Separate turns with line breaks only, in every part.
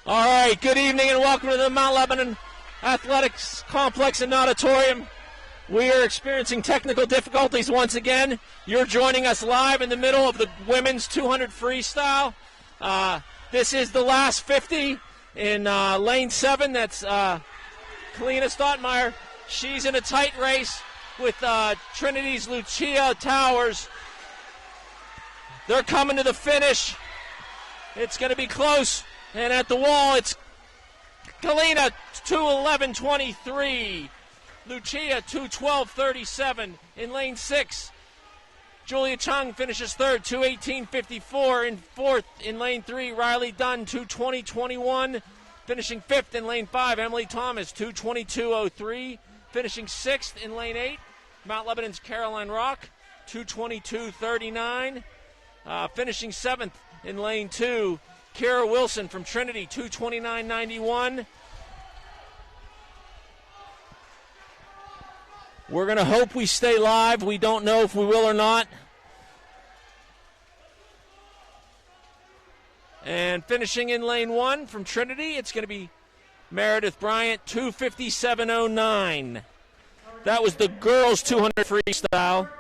All right, good evening and welcome to the Mount Lebanon Athletics Complex and Auditorium. We are experiencing technical difficulties once again. You're joining us live in the middle of the women's 200 freestyle. This is the last 50 in lane 7. That's Kalina Stottmeyer. She's in a tight race with Trinity's Lucia Towers. They're coming to the finish. It's going to be close. And at the wall, it's Kalina 2:11.23. Lucia 2:12.37 in lane 6. Julia Chung finishes third, 2:18.54. In fourth in lane 3, Riley Dunn 2:20.21. Finishing fifth in lane 5, Emily Thomas 2:22.03. Finishing sixth in lane 8, Mount Lebanon's Caroline Rock 2:22.39. Finishing seventh in lane 2, Kara Wilson from Trinity 2:29.91. We're going to hope we stay live. We don't know if we will or not. And finishing in lane 1 from Trinity, it's going to be Meredith Bryant 2:57.09. That was the girls 200 freestyle.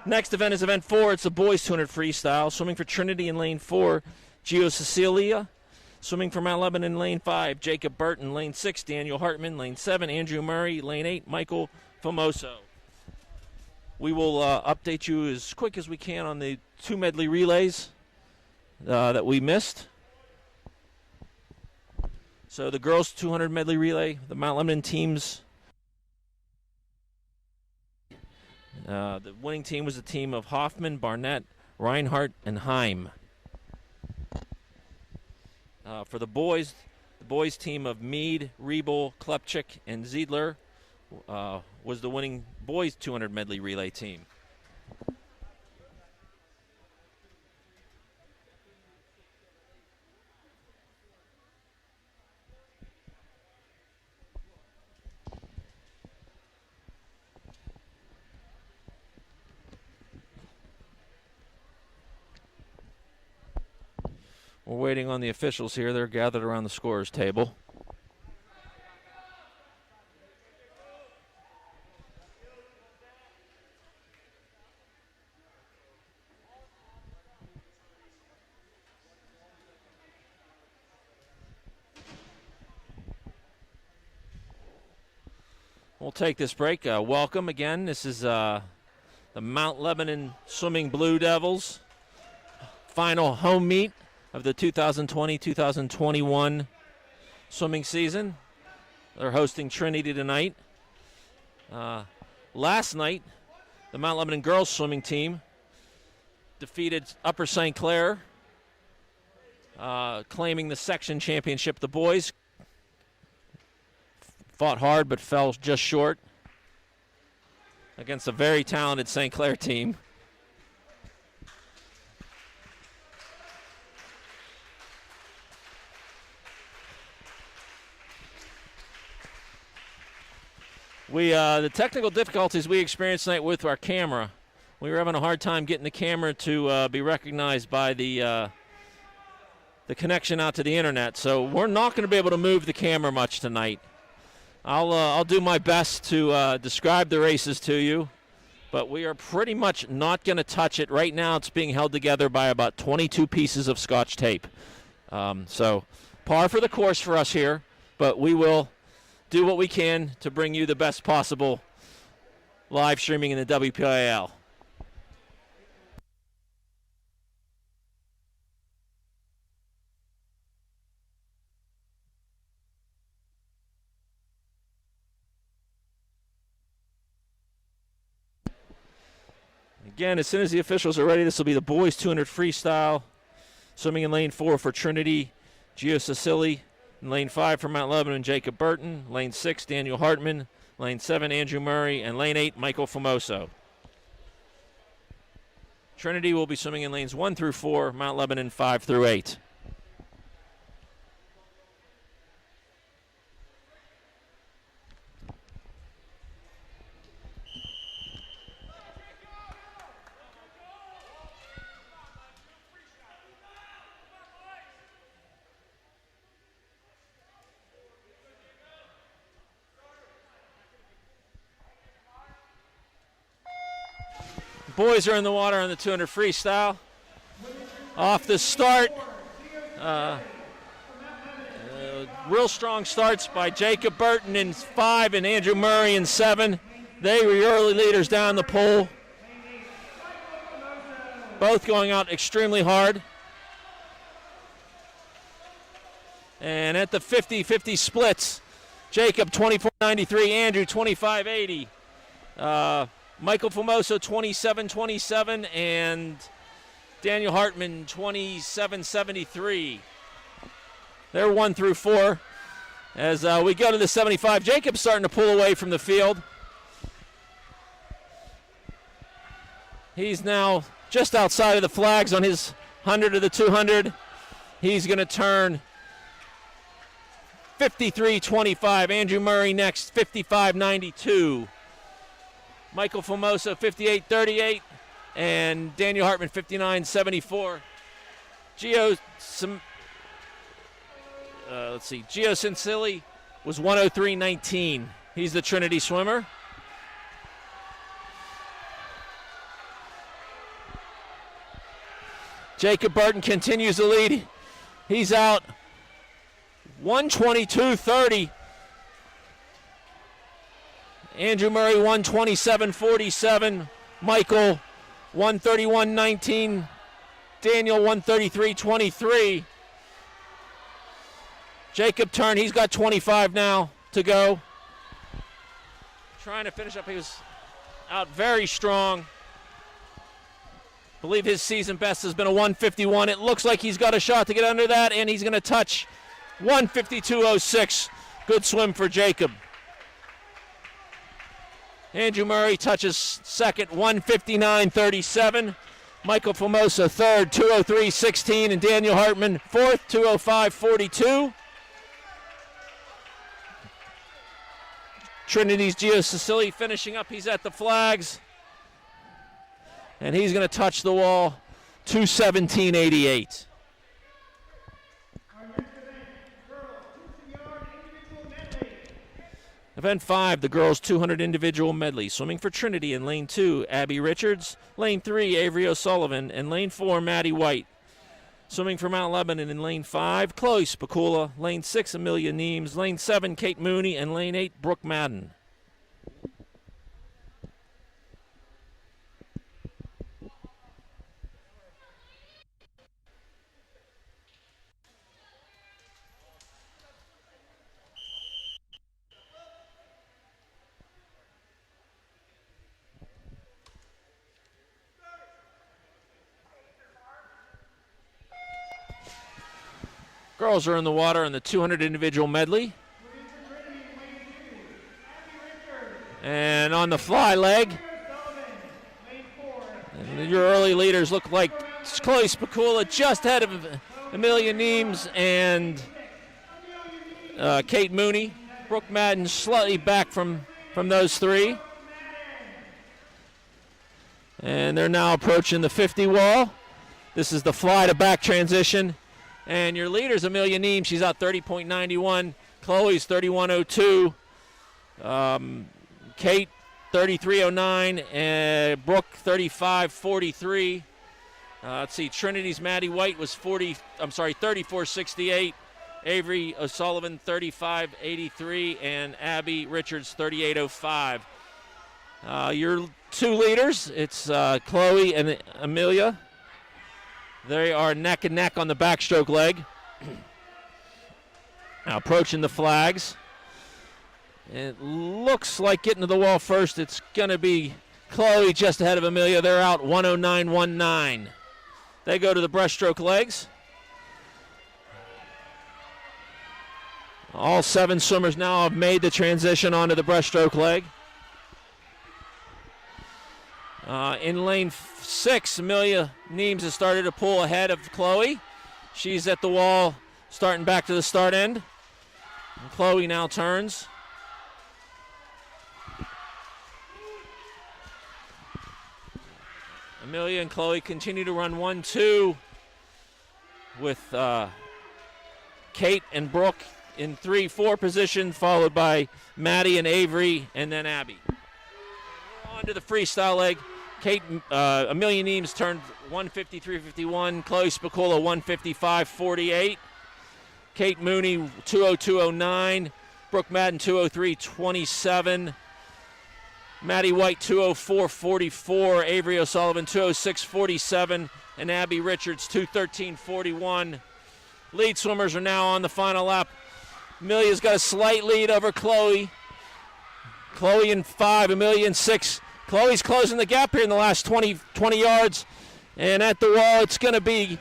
Next event is event 4. It's the boys 200 freestyle. Swimming for Trinity in lane 4, Gio Cecilia. Swimming for Mount Lebanon in lane 5, Jacob Burton. Lane 6, Daniel Hartman. Lane 7, Andrew Murray. Lane 8, Michael Famoso. We will update you as quick as we can on the 2 medley relays that we missed. So the girls 200 medley relay, the Mount Lebanon teams. The winning team was a team of Hoffman, Barnett, Reinhardt, and Heim. For the boys team of Mead, Riebel, Klepchik, and Ziedler was the winning boys 200 medley relay team. We're waiting on the officials here. They're gathered around the scorer's table. We'll take this break. Welcome again. This is the Mount Lebanon Swimming Blue Devils final home meet of the 2020-2021 swimming season. They're hosting Trinity tonight. Last night, the Mount Lebanon girls swimming team defeated Upper St. Clair, claiming the section championship. The boys fought hard but fell just short against a very talented St. Clair team. The technical difficulties we experienced tonight with our camera, we were having a hard time getting the camera to be recognized by the connection out to the internet. So we're not going to be able to move the camera much tonight. I'll do my best to describe the races to you, but we are pretty much not going to touch it. Right now it's being held together by about 22 pieces of Scotch tape. So par for the course for us here, but we will do what we can to bring you the best possible live streaming in the WPIL. Again, as soon as the officials are ready, this will be the boys 200 freestyle. Swimming in lane 4 for Trinity, Gio Cecily. In lane 5 for Mount Lebanon, Jacob Burton. Lane 6, Daniel Hartman. Lane 7, Andrew Murray. And lane 8, Michael Famoso. Trinity will be swimming in lanes 1 through 4, Mount Lebanon 5 through 8. Boys are in the water on the 200 freestyle. Off the start, real strong starts by Jacob Burton in 5 and Andrew Murray in 7. They were your early leaders down the pole. Both going out extremely hard. And at the 50-50 splits, Jacob 24.93, Andrew 25.80. Michael Famoso 27.27 and Daniel Hartman 27.73. They're 1 through 4. As we go to the 75, Jacob's starting to pull away from the field. He's now just outside of the flags on his 100 to the 200. He's going to turn 53.25. Andrew Murray next, 55.92. Michael Famoso, 58.38. And Daniel Hartman, 59.74. Gio Cincilli was 103.19. He's the Trinity swimmer. Jacob Burton continues the lead. He's out 122.30. Andrew Murray 127.47. Michael 131.19. Daniel 133.23. Jacob turned. He's got 25 now to go. Trying to finish up. He was out very strong. I believe his season best has been a 151. It looks like he's got a shot to get under that, and he's going to touch 152.06. Good swim for Jacob. Andrew Murray touches second, 159.37. Michael Famosa third, 203.16. And Daniel Hartman fourth, 205.42. Trinity's Gio Cincilli finishing up. He's at the flags. And he's going to touch the wall, 217.88. Event 5, the girls' 200 individual medley. Swimming for Trinity in lane 2, Abby Richards. Lane 3, Avery O'Sullivan. And lane 4, Maddie White. Swimming for Mount Lebanon in lane 5, Chloe Spicula. Lane 6, Amelia Neems. Lane 7, Kate Mooney. And lane 8, Brooke Madden. Girls are in the water in the 200 individual medley. And on the fly leg, and your early leaders look like Chloe Spicula just ahead of Amelia Neems and Kate Mooney. Brooke Madden slightly back from those three. And they're now approaching the 50 wall. This is the fly to back transition. And your leader's Amelia Neems. She's out 30.91. Chloe's 31.02. Kate 33.09. And Brooke 35.43. Let's see. Trinity's Maddie White was 34.68. Avery O'Sullivan 35.83. And Abby Richards 38.05. Your two leaders, it's Chloe and Amelia. They are neck and neck on the backstroke leg. Now approaching the flags. It looks like getting to the wall first. It's going to be Chloe just ahead of Amelia. They're out 109.19. They go to the breaststroke legs. All 7 swimmers now have made the transition onto the breaststroke leg. In lane 6, Amelia Neems has started to pull ahead of Chloe. She's at the wall, starting back to the start end. And Chloe now turns. Amelia and Chloe continue to run 1-2 with Kate and Brooke in 3-4 position, followed by Maddie and Avery, and then Abby. We're on to the freestyle leg. Amelia Neems turned 153.51. Chloe Spicula 155.48. Kate Mooney 202.09. Brooke Madden 203.27. Maddie White 204.44. Avery O'Sullivan 206.47. And Abby Richards 213.41. Lead swimmers are now on the final lap. Amelia's got a slight lead over Chloe. Chloe in 5, Amelia in 6. Chloe's closing the gap here in the last 20 yards. And at the wall, it's going to be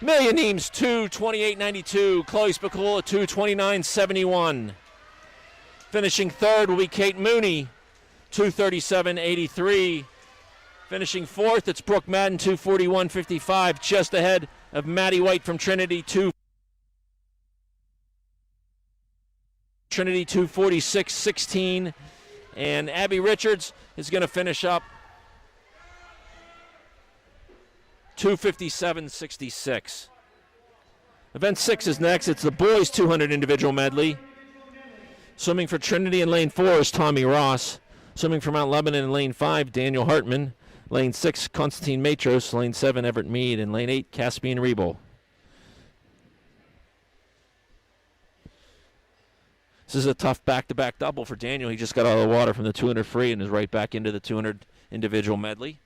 Amelia Neems 2:28.92. Chloe Spicula 2:29.71. Finishing third will be Kate Mooney 2:37.83. Finishing fourth, it's Brooke Madden 2:41.55, just ahead of Maddie White from Trinity 2:46.16. And Abby Richards is going to finish up 2:57.66. Event 6 is next. It's the boys 200 individual medley. Swimming for Trinity in lane 4 is Tommy Ross. Swimming for Mount Lebanon in lane 5, Daniel Hartman. Lane 6, Constantine Matros. Lane 7, Everett Mead. And lane 8, Caspian Rebel. This is a tough back-to-back double for Daniel. He just got out of the water from the 200 free and is right back into the 200 individual medley.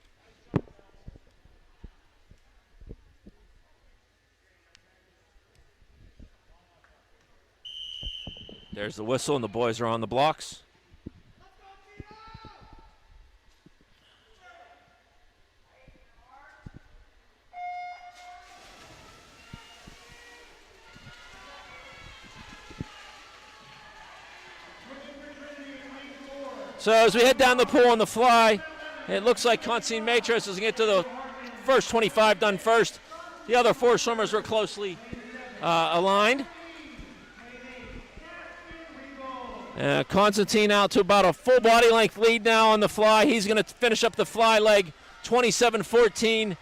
There's the whistle, and the boys are on the blocks. So as we head down the pool on the fly, it looks like Constantine Matros is going to get to the first 25 done first. The other 4 swimmers were closely aligned. Constantine out to about a full body length lead now on the fly. He's going to finish up the fly leg 27.14.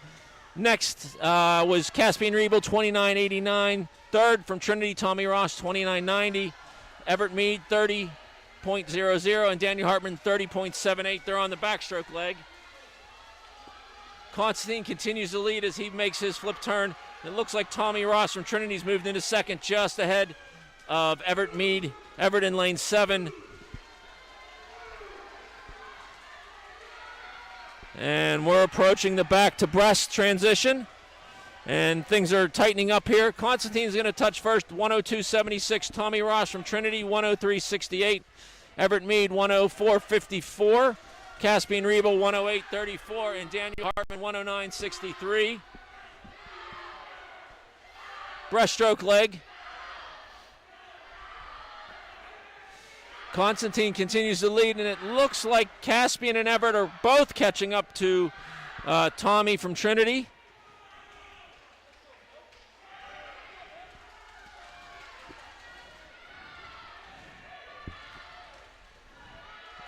Next was Caspian Rebel 29.89. Third from Trinity, Tommy Ross 29.90. Everett Mead 30.00 and Daniel Hartman 30.78. They're on the backstroke leg. Constantine continues to lead as he makes his flip turn. It looks like Tommy Ross from Trinity's moved into second, just ahead of Everett Mead. Everett in lane 7. And we're approaching the back to breast transition. And things are tightening up here. Constantine's going to touch first, 102.76. Tommy Ross from Trinity, 103.68. Everett Mead, 104.54. Caspian Rebel, 108.34. And Daniel Hartman, 109.63. Breaststroke leg. Constantine continues to lead, and it looks like Caspian and Everett are both catching up to Tommy from Trinity.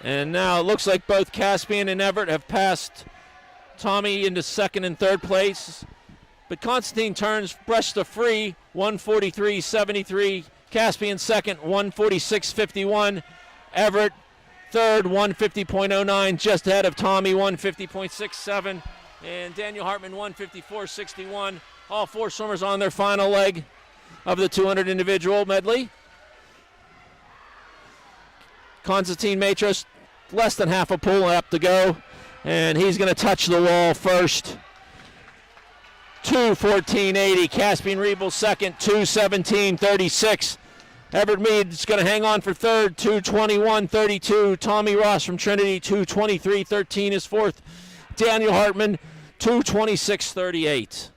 And now it looks like both Caspian and Everett have passed Tommy into second and third place. But Constantine turns breast to free, 143.73. Caspian second, 146.51. Everett third, 150.09, just ahead of Tommy, 150.67. And Daniel Hartman, 154.61. All 4 swimmers on their final leg of the 200 individual medley. Constantine Matros, less than half a pull lap to go, and he's going to touch the wall first. 2:14.80. Caspian Rebel second, 2:17.36. Everett Mead is going to hang on for third, 2:21.32. Tommy Ross from Trinity, 2:23.13 is fourth. Daniel Hartman, 2:26.38.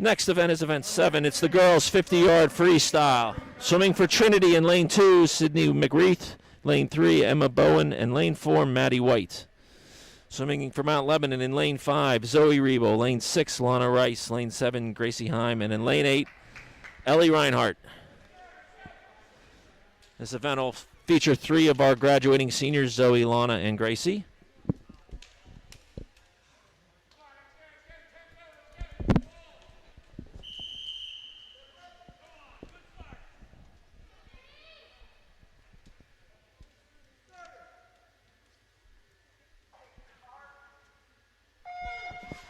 Next event is event 7. It's the girls 50-yard freestyle. Swimming for Trinity in lane 2, Sydney McGreeth. Lane 3, Emma Bowen. And lane 4, Maddie White. Swimming for Mount Lebanon in lane 5, Zoe Rebo. Lane 6, Lana Rice. Lane 7, Gracie Heim. And in lane 8, Ellie Reinhardt. This event will feature 3 of our graduating seniors, Zoe, Lana, and Gracie.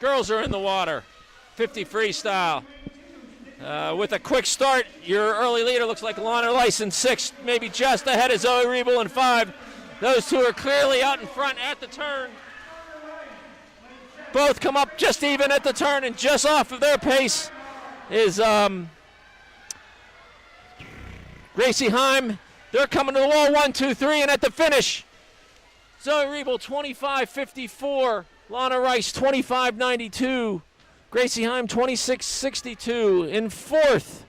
Girls are in the water. 50 freestyle. With a quick start, your early leader looks like Lana Lice in 6, maybe just ahead of Zoe Riebel in 5. Those two are clearly out in front at the turn. Both come up just even at the turn, and just off of their pace is Gracie Heim. They're coming to the wall, 1, 2, 3, and at the finish, Zoe Riebel 25.54, Lana Rice 25.92, Gracie Heim 26.62. In 4th,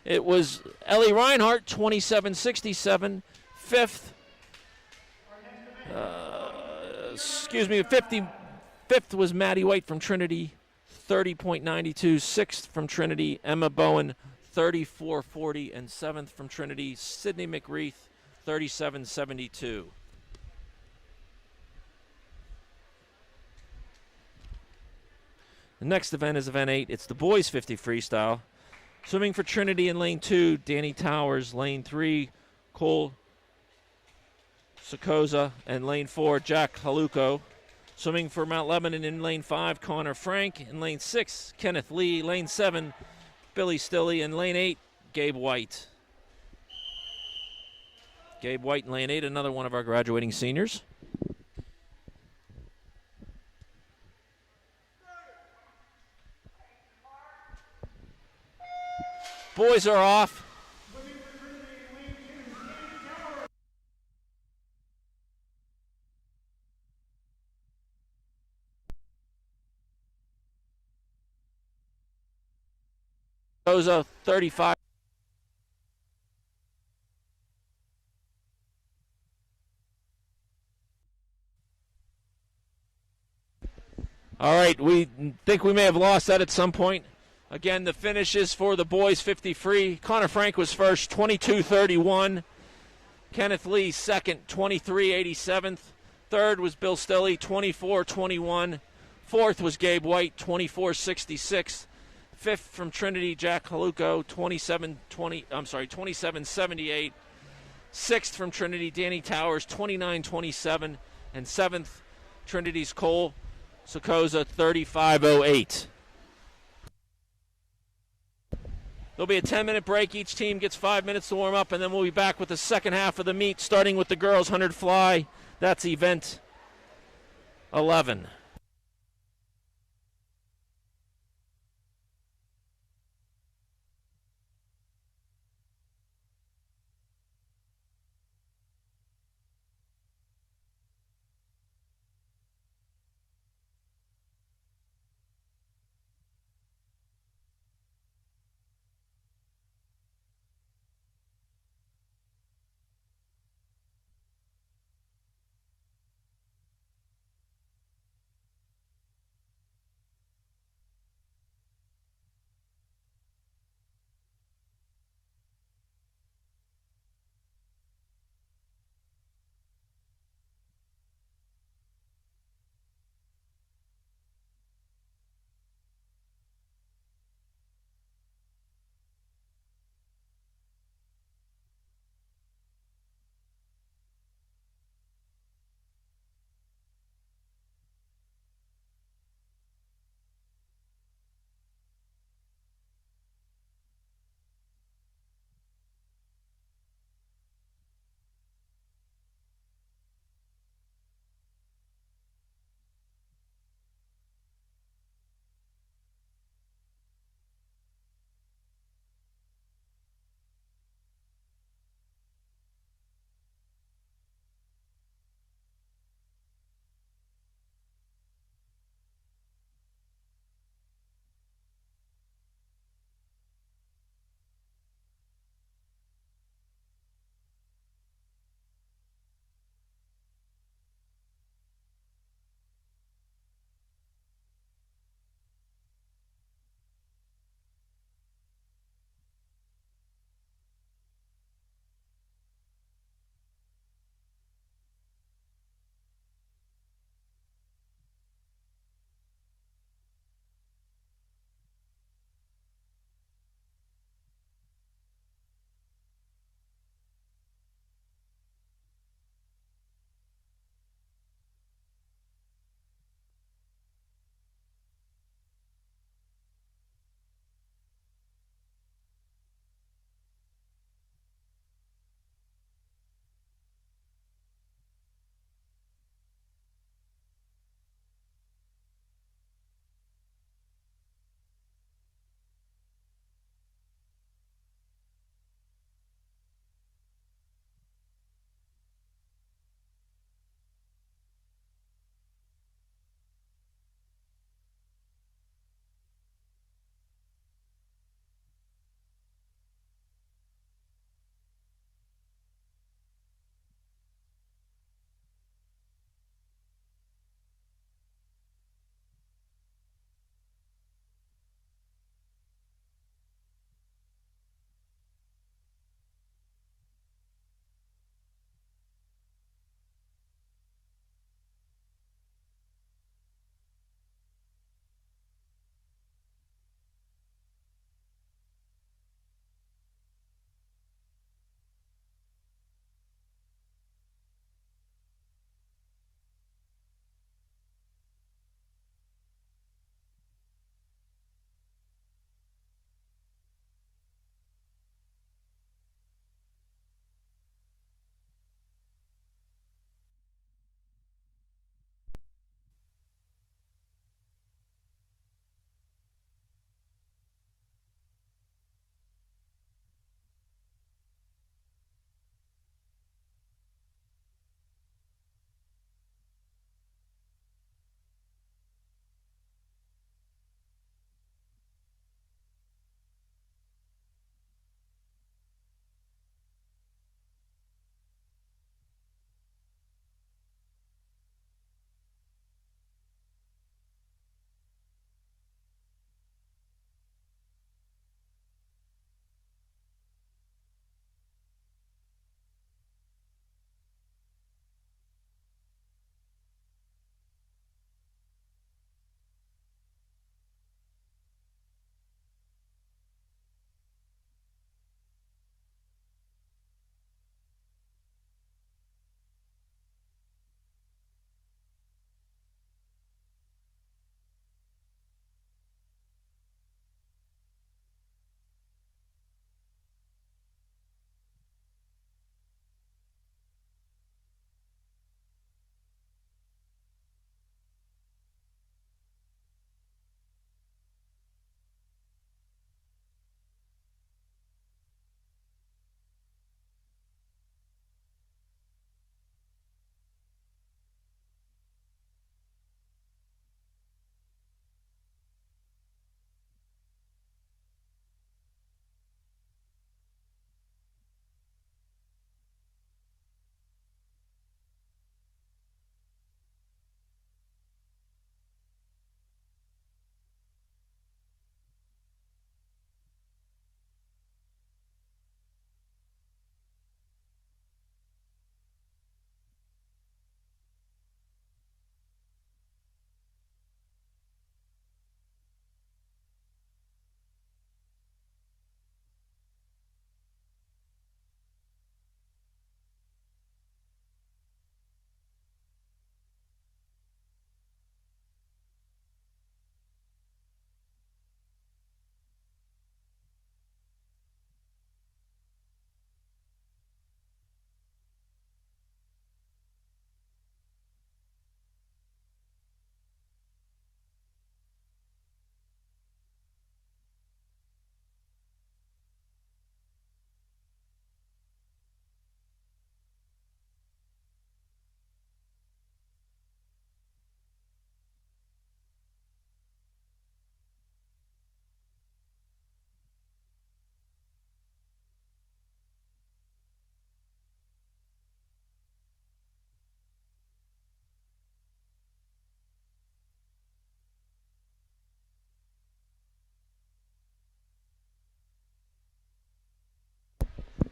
it was Ellie Reinhardt 27.67. 5th, 5th was Maddie White from Trinity, 30.92. 6th from Trinity, Emma Bowen, 34.40. And 7th from Trinity, Sydney McReith, 37.72. The next event is event 8. It's the boys 50 freestyle. Swimming for Trinity in lane 2, Danny Towers. Lane 3, Cole Sokoza. And lane 4, Jack Haluko. Swimming for Mount Lebanon in lane 5, Connor Frank. In lane 6, Kenneth Lee. Lane 7, Billy Stilley. And lane 8, Gabe White. Gabe White in lane 8, another one of our graduating seniors. Boys are off. Sokoza, 35. All right, we think we may have lost that at some point. Again, the finishes for the boys 50 free. Connor Frank was first, 22.31. Kenneth Lee second, 23.87. Third was Bill Stilley, 24.21. Fourth was Gabe White, 24.66. Fifth from Trinity, Jack Haluko, 27.78. Sixth from Trinity, Danny Towers, 29.27. And seventh, Trinity's Cole Sokoza, 35.08. There'll be a 10-minute break. Each team gets 5 minutes to warm up, and then we'll be back with the second half of the meet, starting with the girls' 100 fly. That's event 11.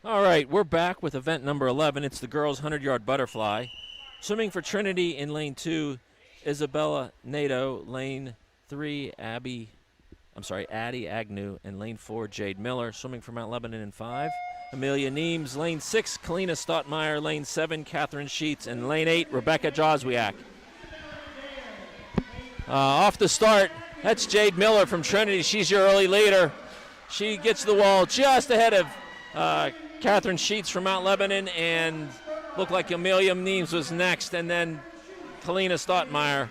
All right, we're back with event number 11. It's the girls' 100-yard butterfly. Swimming for Trinity in lane 2, Isabella Nato. Lane 3, Addie Agnew. And lane 4, Jade Miller. Swimming for Mount Lebanon in 5, Amelia Neems. Lane 6, Kalina Stottmeyer. Lane 7, Catherine Sheets. And lane 8, Rebecca Joswiak. Off the start, that's Jade Miller from Trinity. She's your early leader. She gets to the wall just ahead of Catherine Sheets from Mount Lebanon, and looked like Amelia Neems was next, and then Kalina Stottmeyer.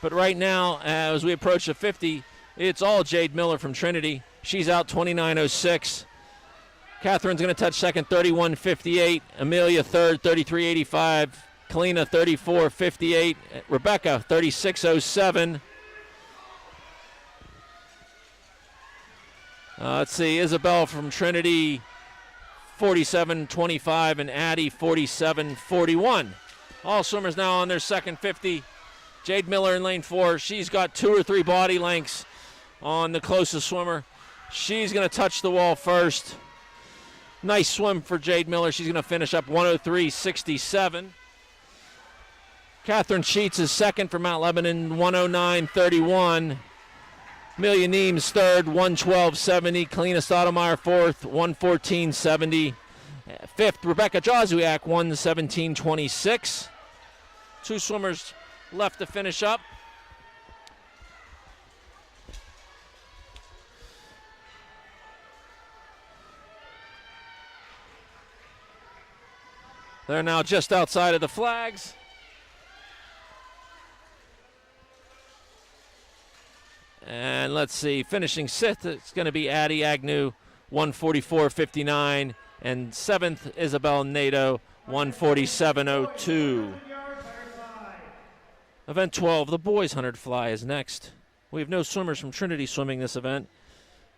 But right now, as we approach the 50, it's all Jade Miller from Trinity. She's out 29.06. Catherine's going to touch second, 31.58. Amelia third, 33.85. Kalina 34.58. Rebecca 36.07. Let's see, Isabel from Trinity, 47.25, and Addie, 47.41. All swimmers now on their second 50. Jade Miller in lane 4. She's got 2 or 3 body lengths on the closest swimmer. She's going to touch the wall first. Nice swim for Jade Miller. She's going to finish up 103.67. Catherine Sheets is second for Mount Lebanon, 109.31. Amelia Neems third, 112.70. Kalina Stottmeyer fourth, 114.70. Fifth, Rebecca Joswiak, 117.26. 2 swimmers left to finish up. They're now just outside of the flags. And let's see, finishing 6th, it's going to be Addie Agnew, 144.59. And 7th, Isabel Nato, 147.02. Event 12, the boys' 100 fly is next. We have no swimmers from Trinity swimming this event.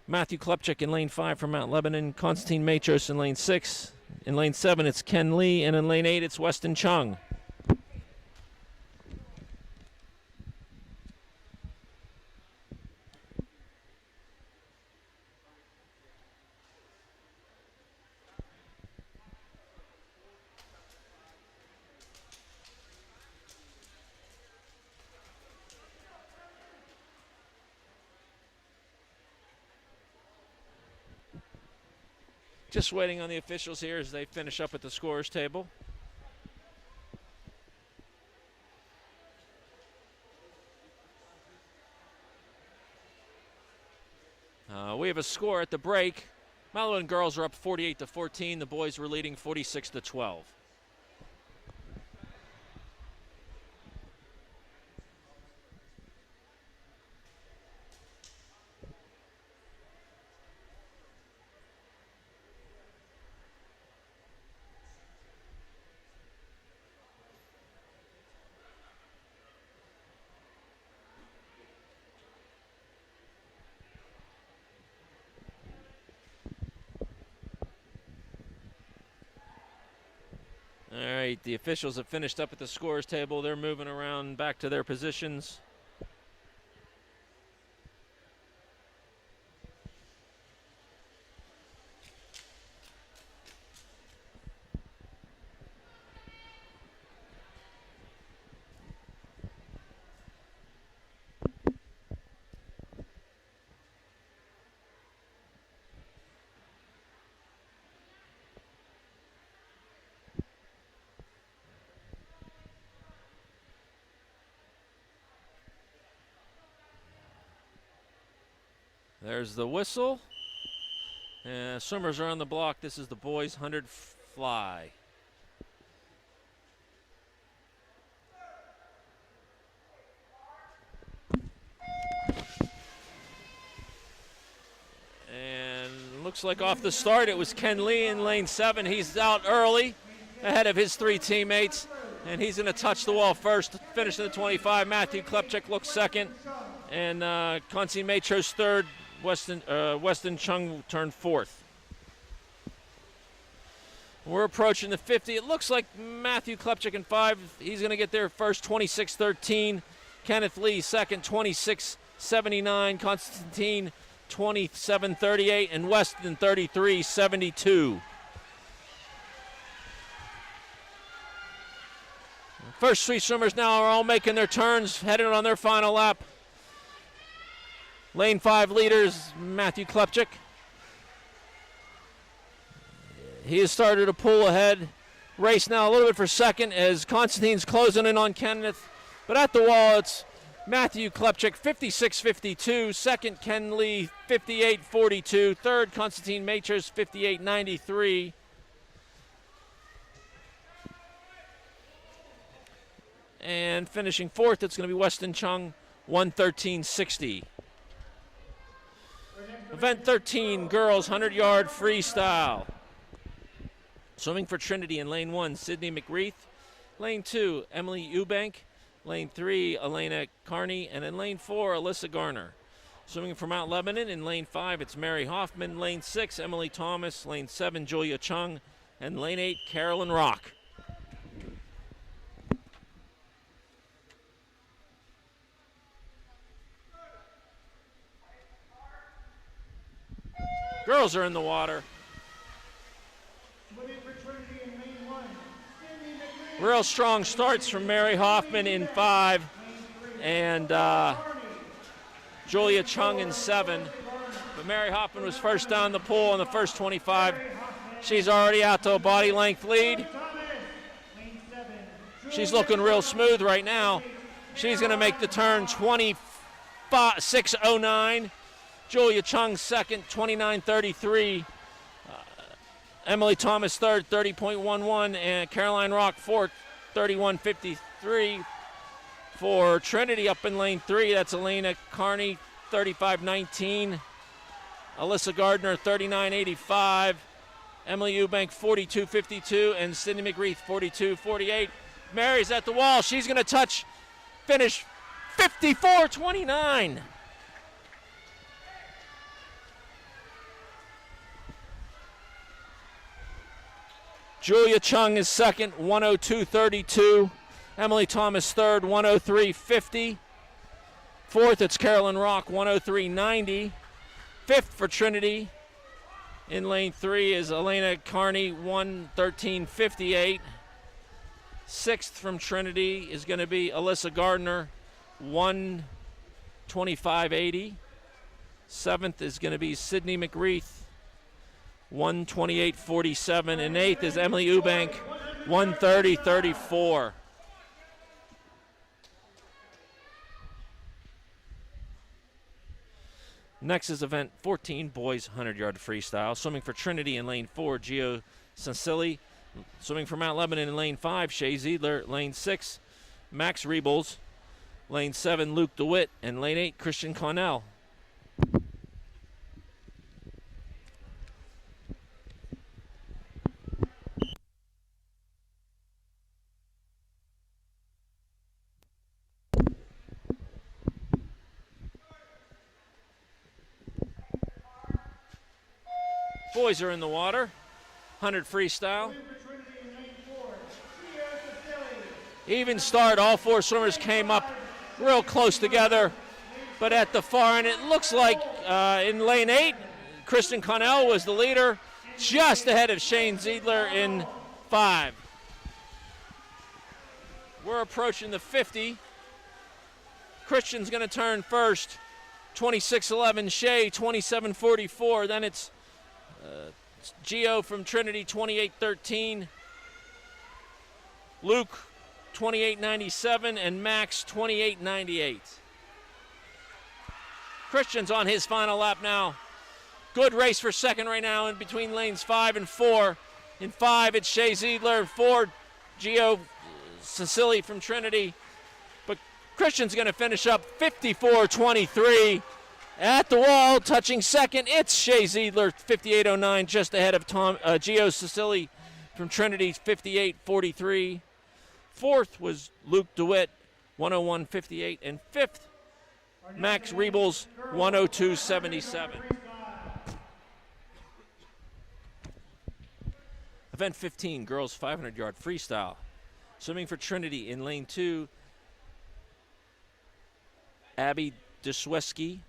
Matthew Klepchik in lane 5 from Mount Lebanon. Constantine Matros in lane 6. In lane 7, it's Ken Lee. And in lane 8, it's Weston Chung. Just waiting on the officials here as they finish up at the scorer's table. We have a score at the break. Mount Lebanon girls are up 48-14. The boys were leading 46-12. All right, the officials have finished up at the scorer's table. They're moving around back to their positions. There's the whistle. Swimmers are on the block. This is the boys' 100 fly. And looks like off the start it was Ken Lee in lane 7. He's out early ahead of his 3 teammates. And he's going to touch the wall first, finish in the 25. Matthew Klepchik looks second. And Constantine Matros third. Weston Chung turned 4th. We're approaching the 50. It looks like Matthew Klepchik in 5. He's going to get there first, 26-13. Kenneth Lee second, 26-79. Constantine 27-38, and Weston 33-72. First three swimmers now are all making their turns, headed on their final lap. Lane 5 leaders, Matthew Klepchik. He has started to pull ahead. Race now a little bit for second as Constantine's closing in on Kenneth. But at the wall, it's Matthew Klepchik, 56-52. Second, Ken Lee, 58-42. Third, Constantine Maters, 58-93. And finishing fourth, it's going to be Weston Chung, 113.60. Event 13, girls 100-yard freestyle. Swimming for Trinity in lane 1, Sydney McReith. Lane 2, Emily Eubank. Lane 3, Elena Carney. And in lane 4, Alyssa Garner. Swimming for Mount Lebanon in lane 5, it's Mary Hoffman. Lane 6, Emily Thomas. Lane 7, Julia Chung. And lane 8, Carolyn Rock. Girls are in the water. Real strong starts from Mary Hoffman in 5 and Julia Chung in 7. But Mary Hoffman was first down the pool in the first 25. She's already out to a body length lead. She's looking real smooth right now. She's going to make the turn 26.09. Julia Chung second, 29.33. Emily Thomas third, 30.11, and Caroline Rock fourth, 31.53. For Trinity up in lane 3, that's Elena Carney, 35.19. Alyssa Gardner, 39.85. Emily Eubank, 42.52, and Sydney McReith, 42.48. Mary's at the wall. She's going to finish 54.29. Julia Chung is second, 102.32. Emily Thomas third, 103.50. Fourth, it's Carolyn Rock, 103.90. Fifth for Trinity in lane 3 is Elena Carney, 113.58. Sixth from Trinity is going to be Alyssa Gardner, 125.80. Seventh is going to be Sydney McReith, 128.47, and eighth is Emily Eubank, 130.34. Next is event 14, boys 100-yard freestyle. Swimming for Trinity in lane 4, Gio Sansili. Swimming for Mount Lebanon in lane 5, Shay Ziedler. Lane 6, Max Rebels. Lane 7, Luke DeWitt. And lane 8, Christian Connell. Boys are in the water. 100 freestyle. Even start. All 4 swimmers came up real close together. But at the far end, it looks like in lane 8, Kristen Connell was the leader, just ahead of Shane Ziedler in 5. We're approaching the 50. Christian's going to turn first. 26.11. Shay, 27.44. Then it's Gio from Trinity, 28.13. Luke, 28.97, and Max, 28.98. Christian's on his final lap now. Good race for second right now in between lanes 5 and 4. In 5, it's Shay Ziedler. 4, Gio Sansili from Trinity. But Christian's going to finish up 54.23. At the wall, touching second, it's Shay Ziedler, 58.09, just ahead of Gio Sansili from Trinity, 58.43. Fourth was Luke DeWitt, 101.58. And fifth, Max Rebels, 102.77. Event 15, girls 500-yard freestyle. Swimming for Trinity in lane 2, Abby Desweski.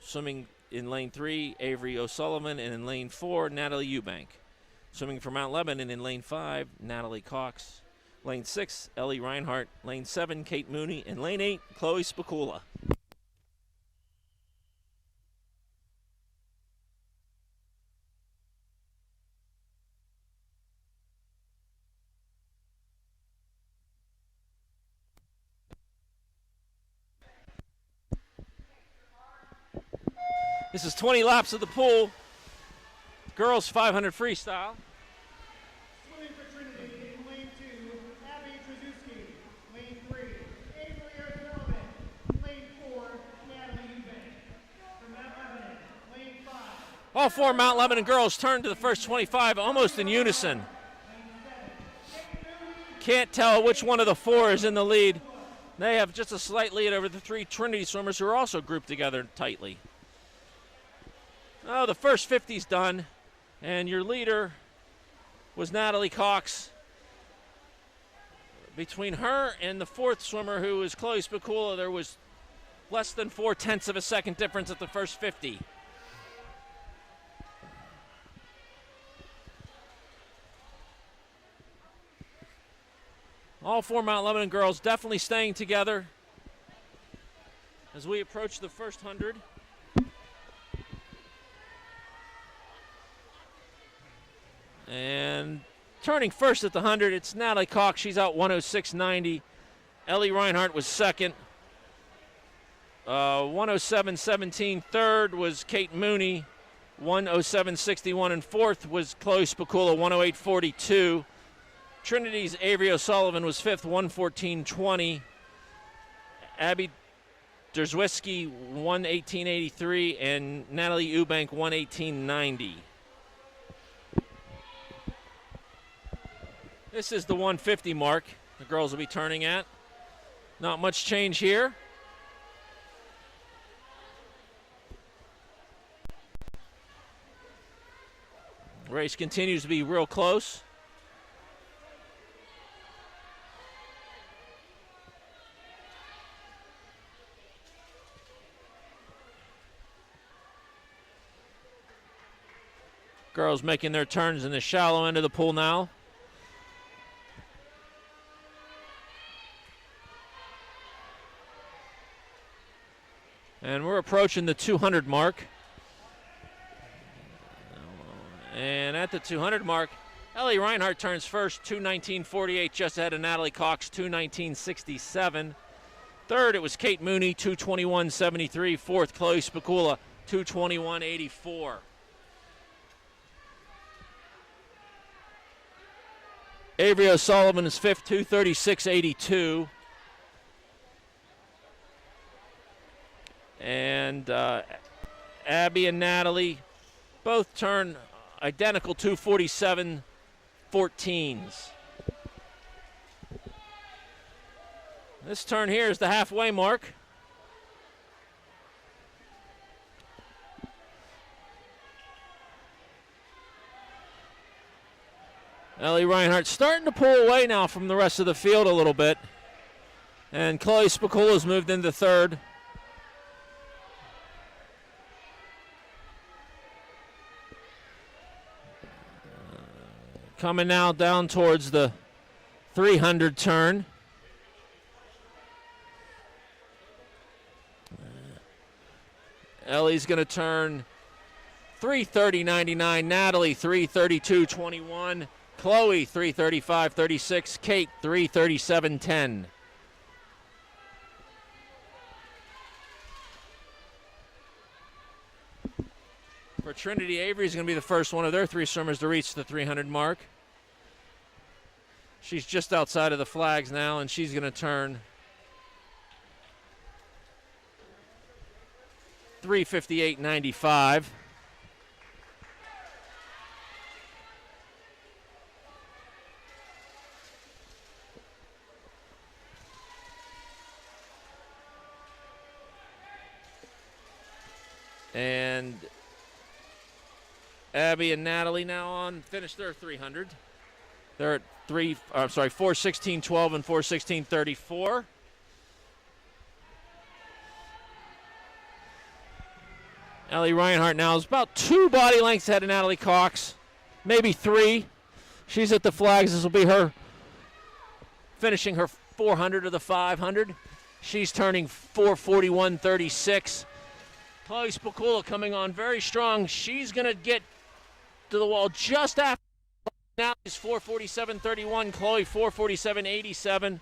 Swimming in lane 3, Avery O'Sullivan, and in lane 4, Natalie Eubank. Swimming for Mount Lebanon in lane 5, Natalie Cox. Lane 6, Ellie Reinhart. Lane 7, Kate Mooney. And lane 8, Chloe Spicula. This is 20 laps of the pool. Girls 500 freestyle.
Swimming for Trinity in lane 2, Abby Trzaskowski. Lane 3, Avery O'Sullivan. Lane 4, Natalie Eubank. From Mount Lebanon, lane 5.
All 4 Mount Lebanon girls turn to the first 25 almost in unison. Can't tell which one of the 4 is in the lead. They have just a slight lead over the 3 Trinity swimmers who are also grouped together tightly. Oh, the first 50's done, and your leader was Natalie Cox. Between her and the 4th swimmer, who is Chloe Spicula, there was less than 0.4 of a second difference at the first 50. All 4 Mount Lebanon girls definitely staying together as we approach the first 100. And turning first at the 100, it's Natalie Cox. She's out 106.90. Ellie Reinhart was second. 107.17. Third was Kate Mooney. 107.61. And fourth was Chloe Spicula, 108.42. Trinity's Avery O'Sullivan was fifth, 114.20. Abby Derzwiski, 118.83. And Natalie Eubank, 118.90. This is the 150 mark the girls will be turning at. Not much change here. Race continues to be real close. Girls making their turns in the shallow end of the pool now. And we're approaching the 200 mark. And at the 200 mark, Ellie Reinhart turns first, 2:19.48, just ahead of Natalie Cox, 2:19.67. Third, it was Kate Mooney, 2:21.73. Fourth, Chloe Spicula, 2:21.84. Avery O'Sullivan is fifth, 2:36.82. And Abby and Natalie both turn identical 2:47.14s. This turn here is the halfway mark. Ellie Reinhart starting to pull away now from the rest of the field a little bit. And Chloe Spicula's moved into third. Coming now down towards the 300 turn. Ellie's going to turn 3:30.99. Natalie 3:32.21. Chloe 3:35.36. Kate 3:37.10. For Trinity, Avery's going to be the first one of their 3 swimmers to reach the 300 mark. She's just outside of the flags now, and she's going to turn 3:58.95. And Abby and Natalie now finish their 300. They're at 4:16.12 and 4:16.34. Ellie Reinhardt now is about 2 body lengths ahead of Natalie Cox, maybe 3. She's at the flags. This will be her finishing her 400 of the 500. She's turning 4:41.36. Chloe Spicula coming on very strong. She's going to get to the wall just after. Now is 4:47.31. Chloe 4:47.87.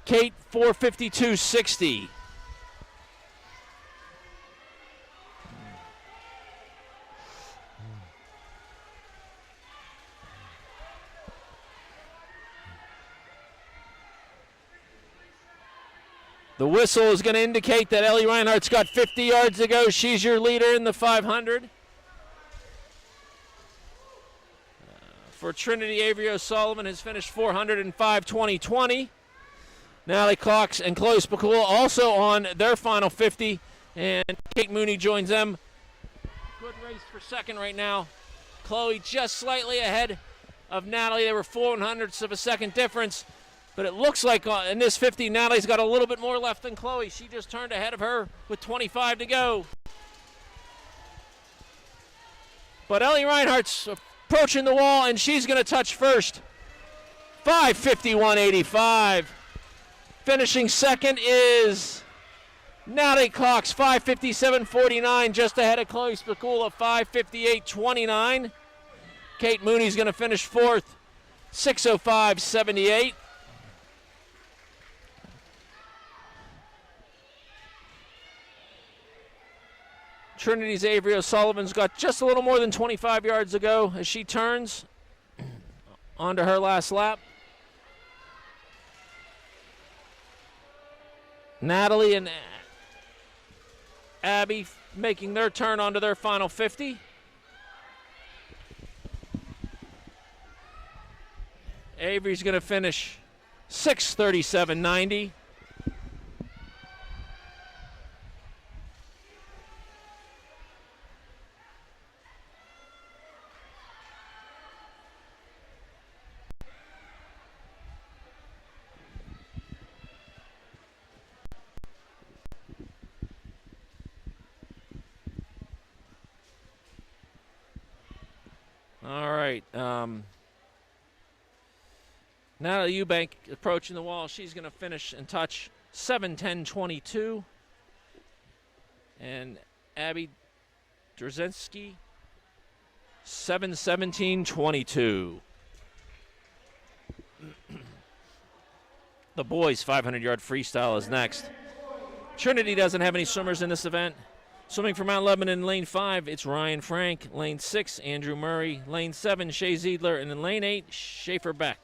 Kate 4:52.60. The whistle is going to indicate that Ellie Reinhardt's got 50 yards to go. She's your leader in the 500. For Trinity, Avery O'Sullivan has finished 400 in 5:20.20. Natalie Cox and Chloe Spicula also on their final 50, and Kate Mooney joins them. Good race for second right now. Chloe just slightly ahead of Natalie. They were 0.04 of a second difference. But it looks like in this 50, Natalie's got a little bit more left than Chloe. She just turned ahead of her with 25 to go. But Ellie Reinhardt's approaching the wall, and she's going to touch first. 5:51.85. Finishing second is Natalie Cox, 5:57.49, just ahead of Chloe Spicula, 5:58.29. Kate Mooney's going to finish fourth, 6:05.78. Trinity's Avery O'Sullivan's got just a little more than 25 yards to go as she turns onto her last lap. Natalie and Abby making their turn onto their final 50. Avery's going to finish 6:37.90. All right. Natalie Eubank approaching the wall. She's going to finish and touch 7:10.22. And Abby Drzezinski, 7:17.22. The boys' 500-yard freestyle is next. Trinity doesn't have any swimmers in this event. Swimming for Mount Lebanon in lane 5, it's Ryan Frank. Lane 6, Andrew Murray. Lane 7, Shea Ziedler. And in lane 8, Schaefer Beck.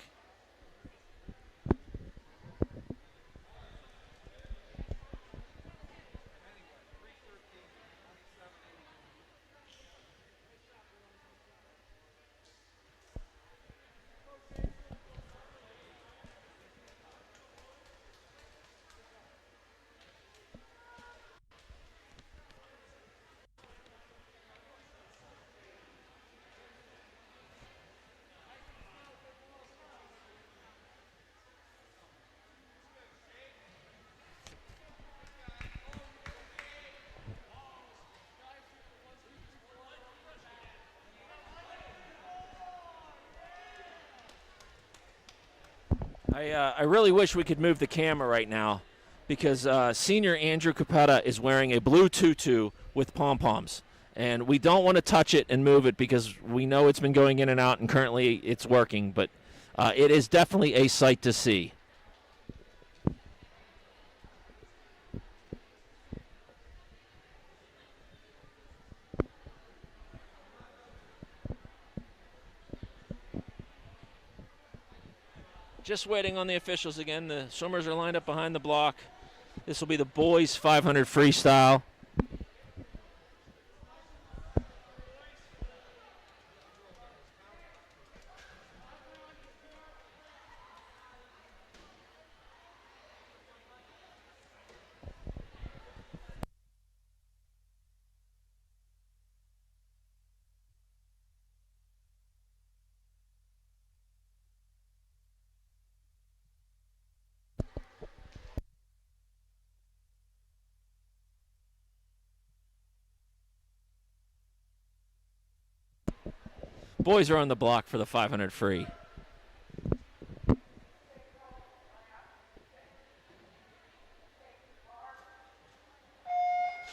I really wish we could move the camera right now because senior Andrew Capetta is wearing a blue tutu with pom-poms. And we don't want to touch it and move it because we know it's been going in and out and currently it's working. But it is definitely a sight to see. Just waiting on the officials again. The swimmers are lined up behind the block. This will be the boys' 500 freestyle. Boys are on the block for the 500 free.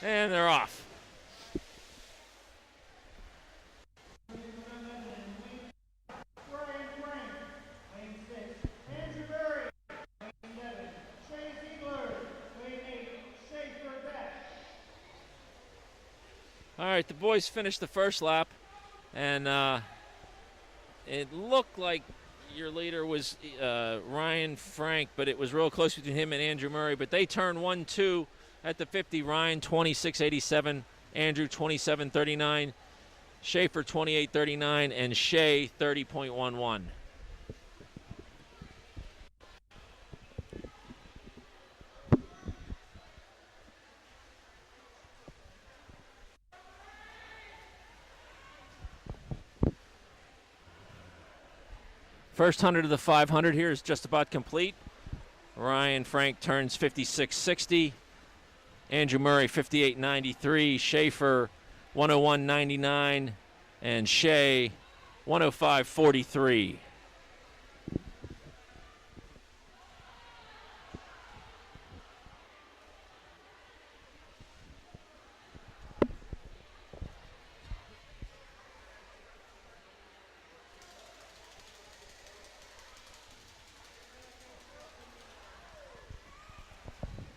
And they're off. All right, the boys finished the first lap, and it looked like your leader was Ryan Frank, but it was real close between him and Andrew Murray. But they turned 1-2 at the 50. Ryan 26.87, Andrew 27.39, Schaefer 28.39, and Shea 30.11. First 100 of the 500 here is just about complete. Ryan Frank turns 56.60. Andrew Murray 58.93. Schaefer 101.99. And Shea 105.43.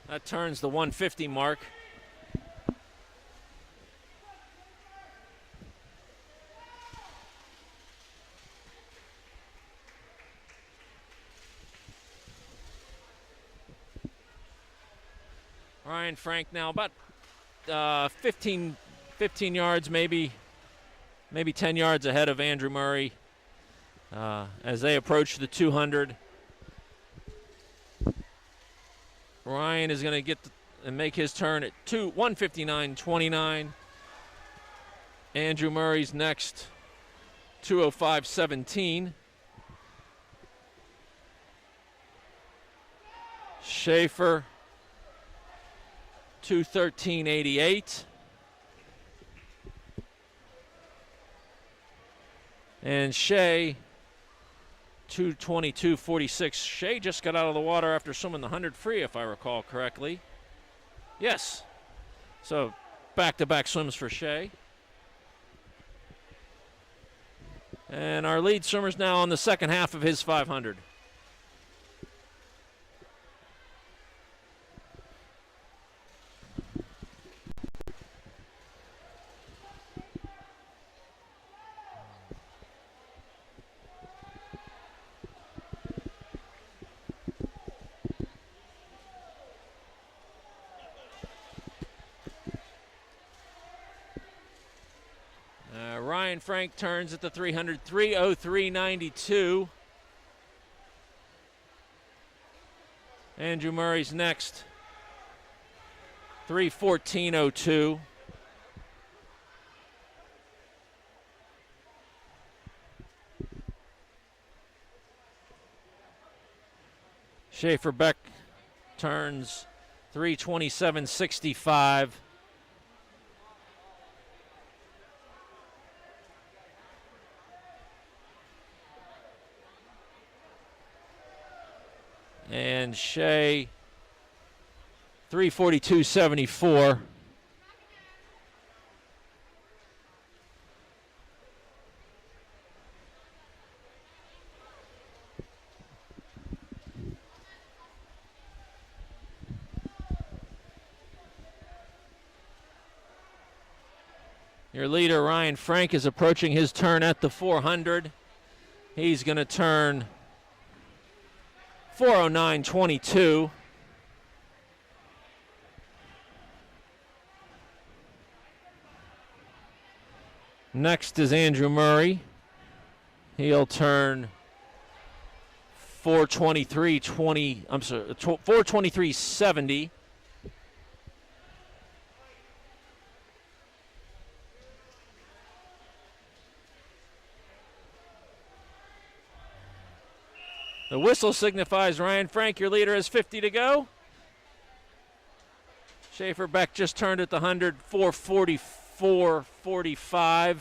That turns the 150 mark. Ryan Frank now about 15 yards, maybe 10 yards ahead of Andrew Murray as they approach the 200. Ryan is going to get and make his turn at 159.29. Andrew Murray's next, 205.17. Schaefer 213.88. And Shea 222.46. Shea just got out of the water after swimming the 100 free, if I recall correctly. Yes. So back-to-back swims for Shea. And our lead swimmer's now on the second half of his 500. Ryan Frank turns at the 300, 3:03.92. Andrew Murray's next, 3:14.02. Schaefer Beck turns 3:27.65. And Shea 3:42.74. Your leader, Ryan Frank, is approaching his turn at the 400. He's going to turn 4:09.22. Next is Andrew Murray. He'll turn 4:23.70. The whistle signifies Ryan Frank, your leader, has 50 to go. Schaefer Beck just turned at the 100, 4:44.45.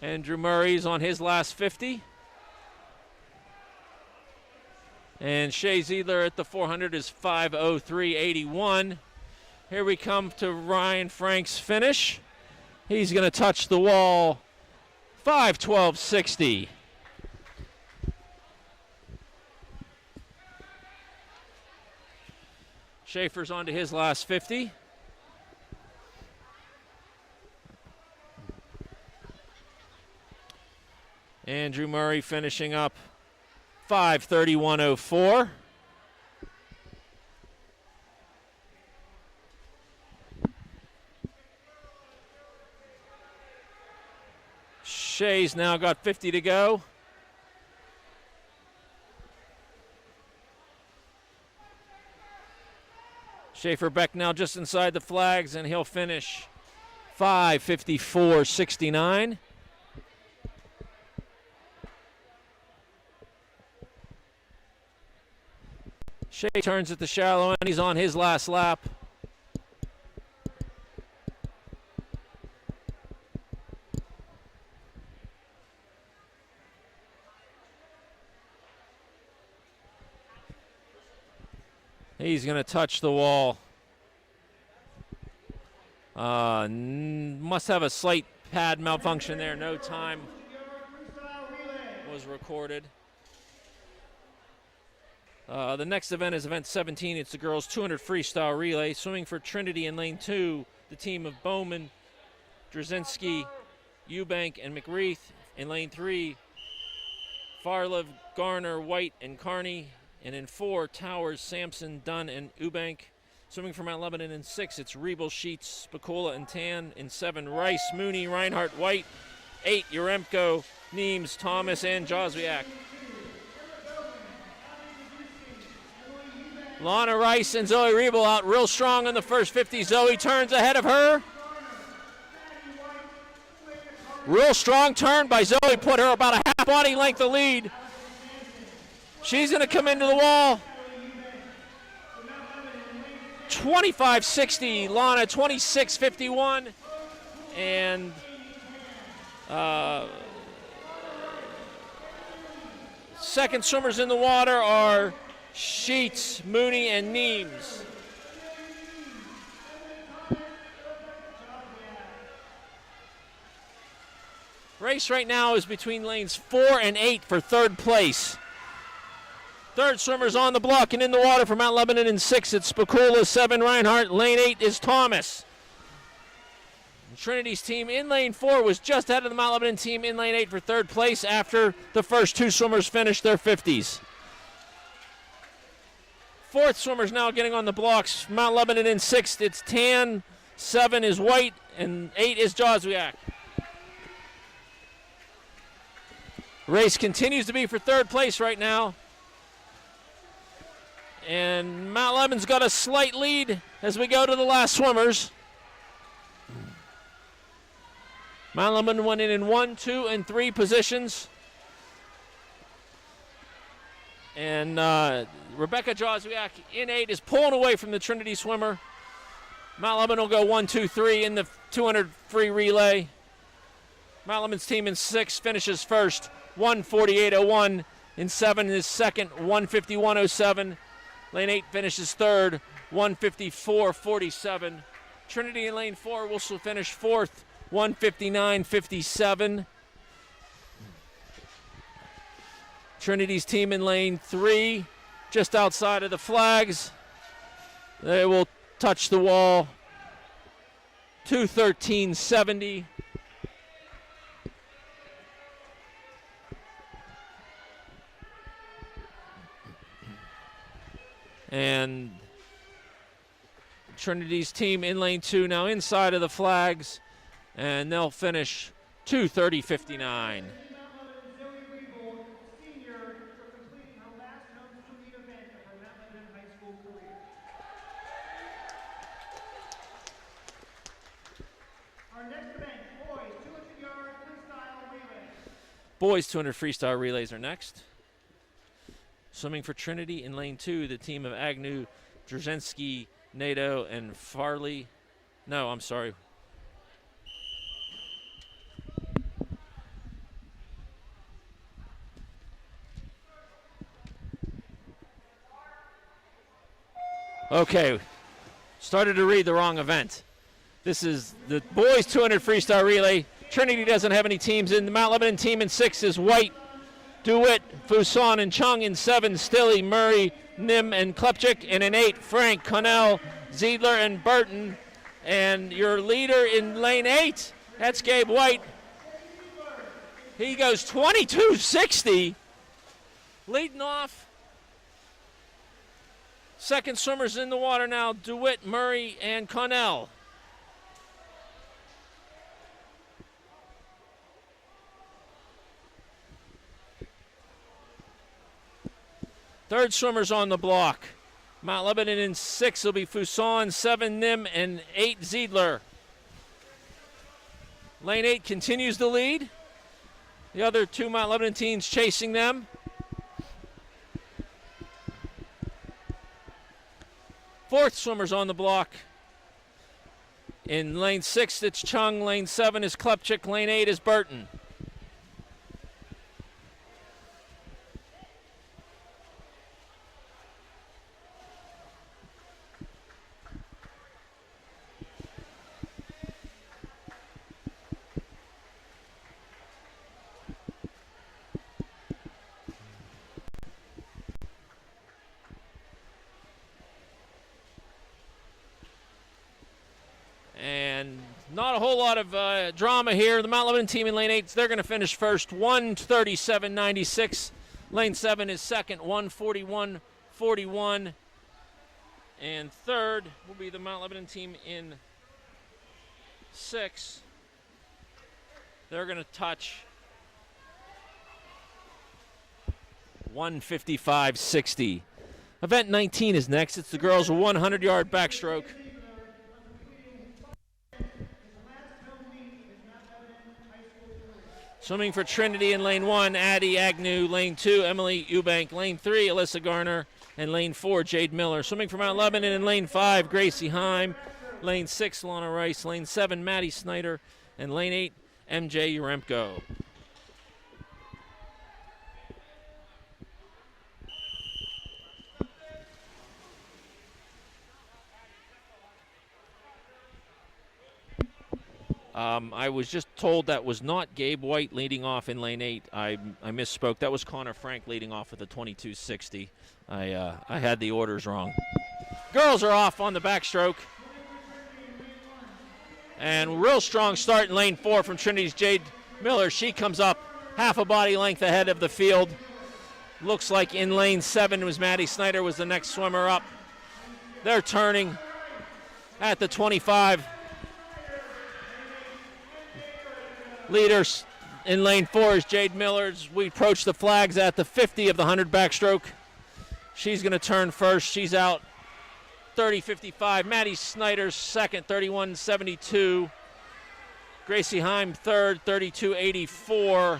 Andrew Murray's on his last 50. And Shea Ziedler at the 400 is 5:03.81. Here we come to Ryan Frank's finish. He's going to touch the wall 5:12.60. Schaefer's on to his last 50. Andrew Murray finishing up 5:31.04. Shea's now got 50 to go. Schaefer Beck now just inside the flags, and he'll finish 5:54.69. Shea turns at the shallow end. He's on his last lap. He's going to touch the wall. Must have a slight pad malfunction there. No time was recorded. The next event is event 17. It's the girls' 200 freestyle relay. Swimming for Trinity in lane 2, the team of Bowman, Drzezinski, Eubank, and McReith. In lane 3, Farlev, Garner, White, and Carney. And in 4, Towers, Sampson, Dunn, and Eubank. Swimming for Mount Lebanon in 6, it's Riebel, Sheets, Spicula, and Tan. In 7, Rice, Mooney, Reinhardt, White. 8, Yaremko, Neems, Thomas, and Joswiak. Lana Rice and Zoe Riebel out real strong in the first 50. Zoe turns ahead of her. Real strong turn by Zoe, put her about a half body length of lead. She's going to come into the wall. 25.60, Lana 26.51. And second swimmers in the water are Sheets, Mooney, and Neems. Race right now is between lanes 4 and 8 for third place. Third swimmers on the block and in the water for Mount Lebanon in 6. It's Spicula, 7 Reinhardt. Lane 8 is Thomas. Trinity's team in lane 4 was just ahead of the Mount Lebanon team in lane 8 for third place after the first 2 swimmers finished their 50s. Fourth swimmers now getting on the blocks. Mount Lebanon in 6th. It's Tan, 7 is White, and 8 is Joswiak. Race continues to be for third place right now. And Mount Lebanon's got a slight lead as we go to the last swimmers. Mount Lebanon went in 1, 2, and 3 positions. And Rebecca Joswiak in 8 is pulling away from the Trinity swimmer. Mount Lebanon will go 1, 2, 3 in the 200 free relay. Mount Lebanon's team in 6 finishes first, 1:48.01. In 7 is second, 1:51.07. Lane 8 finishes third, 1:54.47. Trinity in lane 4 will finish fourth, 1:59.57. Trinity's team in lane 3, just outside of the flags. They will touch the wall, 2:13.70. And Trinity's team in lane 2 now inside of the flags, and they'll finish 2:30.59. Boys 200 freestyle relays are next. Swimming for Trinity in lane 2, the team of Agnew, Drzezinski, Nato, and Farley. No, I'm sorry. Okay, started to read the wrong event. This is the boys 200 freestyle relay. Trinity doesn't have any teams in. The Mount Lebanon team in 6 is White, DeWitt, Fuson, and Chung. In 7, Stilley, Murray, Nim, and Klepchik. And in 8, Frank, Connell, Ziedler, and Burton. And your leader in lane 8, that's Gabe White. He goes 22.60, leading off. Second swimmers in the water now, DeWitt, Murray, and Connell. Third swimmers on the block. Mount Lebanon in 6 will be Fuson, 7 Nim, and 8 Ziedler. Lane 8 continues the lead. The other 2 Mount Lebanon teams chasing them. Fourth swimmers on the block. In lane 6, it's Chung. Lane 7 is Klepchik. Lane 8 is Burton. And not a whole lot of drama here. The Mount Lebanon team in lane 8, they're going to finish first, 1:37.96. Lane 7 is second, 1:41.41. And third will be the Mount Lebanon team in 6. They're going to touch 1:55.60. Event 19 is next. It's the girls' 100-yard backstroke. Swimming for Trinity in lane 1, Addie Agnew. Lane 2, Emily Eubank. Lane 3, Alyssa Garner. And lane 4, Jade Miller. Swimming for Mount Lebanon in lane 5, Gracie Heim. Lane 6, Lana Rice. Lane 7, Maddie Snyder. And lane 8, MJ Uremko. I was just told that was not Gabe White leading off in lane 8. I misspoke. That was Connor Frank leading off with the 22.60. I had the orders wrong. Girls are off on the backstroke. And real strong start in lane 4 from Trinity's Jade Miller. She comes up half a body length ahead of the field. Looks like in lane 7 was Maddie Snyder was the next swimmer up. They're turning at the 25. Leaders in lane 4 is Jade Miller. As we approach the flags at the 50 of the 100 backstroke. She's going to turn first. She's out 30.55. Maddie Snyder's second, 31.72. Gracie Heim third, 32.84.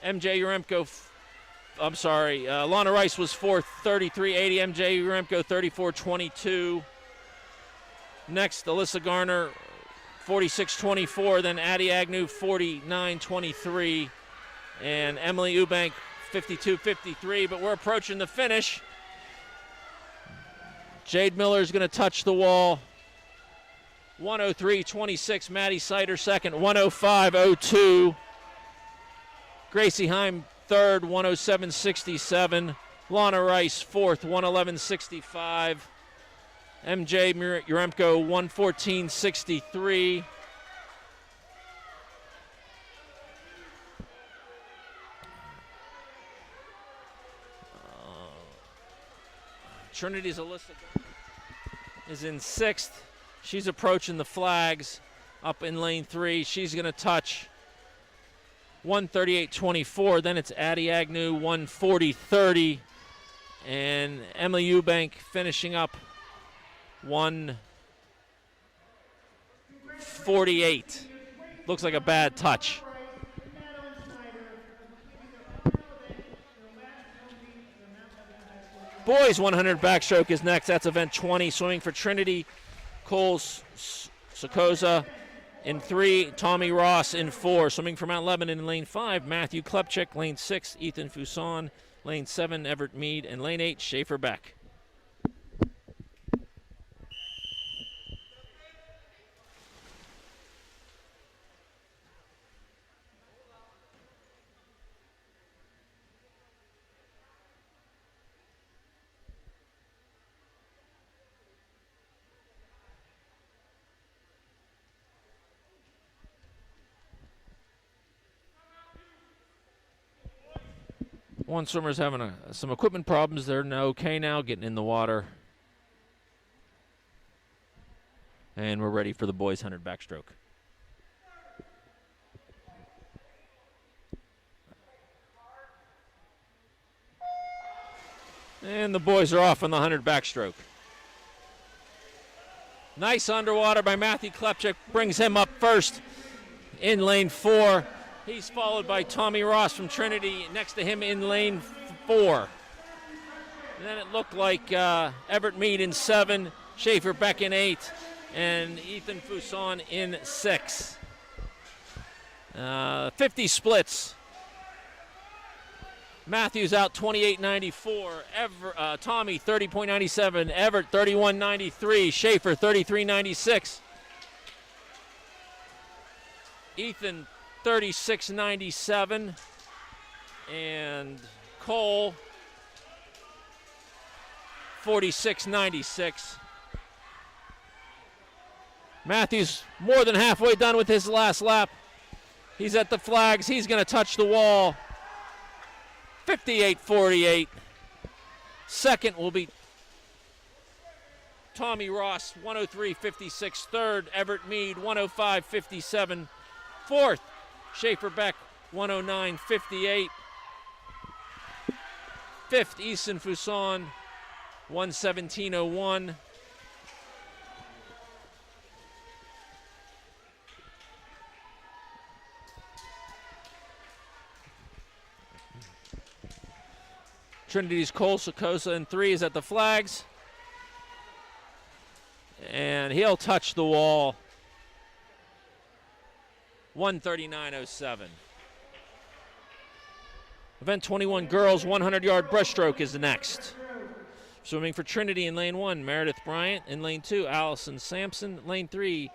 MJ Uremko, Lana Rice was fourth, 33.80. MJ Uremko, 34.22. Next, Alyssa Garner, 46.24, then Addie Agnew, 49.23, and Emily Eubank, 52.53, but we're approaching the finish. Jade Miller is going to touch the wall. 103.26, Maddie Sider second, 105.02. Gracie Heim third, 107.67. Lana Rice fourth, 111.65. MJ Uremko, 114.63. Trinity's Alyssa is in 6th. She's approaching the flags up in lane 3. She's going to touch 138.24. Then it's Addie Agnew, 140.30. And Emily Eubank finishing up 148. Looks like a bad touch. Boys 100 backstroke is next. That's event 20. Swimming for Trinity, Cole Sokoza in 3, Tommy Ross in 4. Swimming for Mount Lebanon in lane 5, Matthew Klepchik. Lane 6, Ethan Fuson. Lane 7, Everett Mead. And lane 8, Schaefer Beck. One swimmer's having some equipment problems. They're okay now, getting in the water. And we're ready for the boys' 100 backstroke. And the boys are off on the 100 backstroke. Nice underwater by Matthew Klepchuk, brings him up first in lane 4. He's followed by Tommy Ross from Trinity next to him in lane 4. And then it looked like Everett Mead in 7, Schaefer Beck in 8, and Ethan Fousson in 6. 50 splits. Matthews out 28.94. Tommy 30.97. Everett 31.93. Schaefer 33.96. Ethan 36.97. And Cole 46.96. Matthews more than halfway done with his last lap. He's at the flags. He's going to touch the wall. 58.48. Second will be Tommy Ross, 103.56. Third, Everett Mead, 105.57. Fourth, Schaefer Beck, 109.58. Fifth, Ethan Fousson, 117.01. Trinity's Cole Sokosa in 3 is at the flags. And he'll touch the wall. 139.07. Event 21 girls 100-yard breaststroke is the next. Swimming for Trinity in lane 1, Meredith Bryant. In lane 2, Allison Sampson. Lane 3,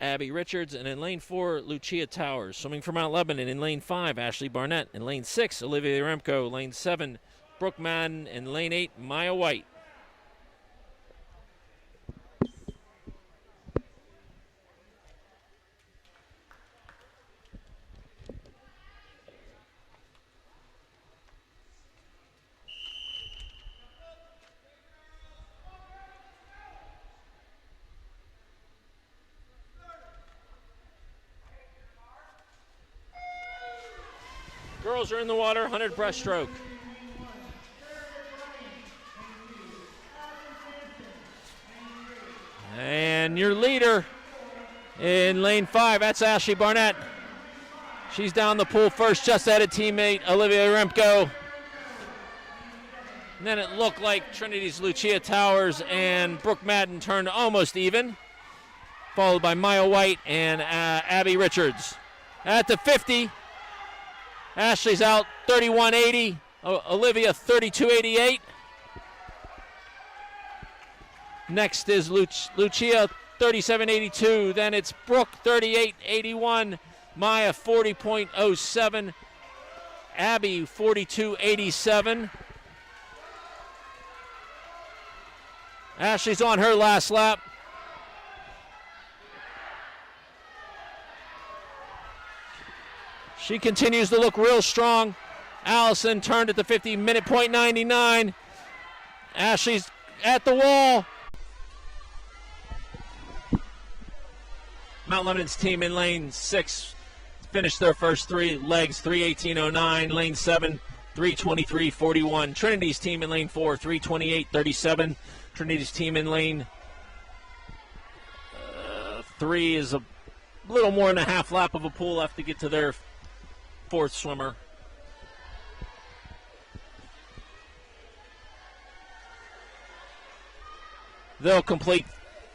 Abby Richards. And in lane 4, Lucia Towers. Swimming for Mount Lebanon in lane 5, Ashley Barnett. In lane 6, Olivia Remco. Lane 7, Brooke Madden. In lane 8, Maya White. Girls are in the water, 100 breaststroke. And your leader in lane 5, that's Ashley Barnett. She's down the pool first, just ahead of teammate Olivia Remco. And then it looked like Trinity's Lucia Towers and Brooke Madden turned almost even, followed by Maya White and Abby Richards. At the 50, Ashley's out 31.80. Olivia 32.88. Next is Lucia 37.82. Then it's Brooke 38.81. Maya 40.07. Abby 42.87. Ashley's on her last lap. She continues to look real strong. Allison turned at the 50-minute point 99. Ashley's at the wall. Mount Lebanon's team in lane 6 finished their first 3 legs, 3:18.09. Lane 7, 3:23.41. Trinity's team in lane 4, 3:28.37. Trinity's team in lane 3 is a little more than a half lap of a pool left to get to their 4th swimmer. They'll complete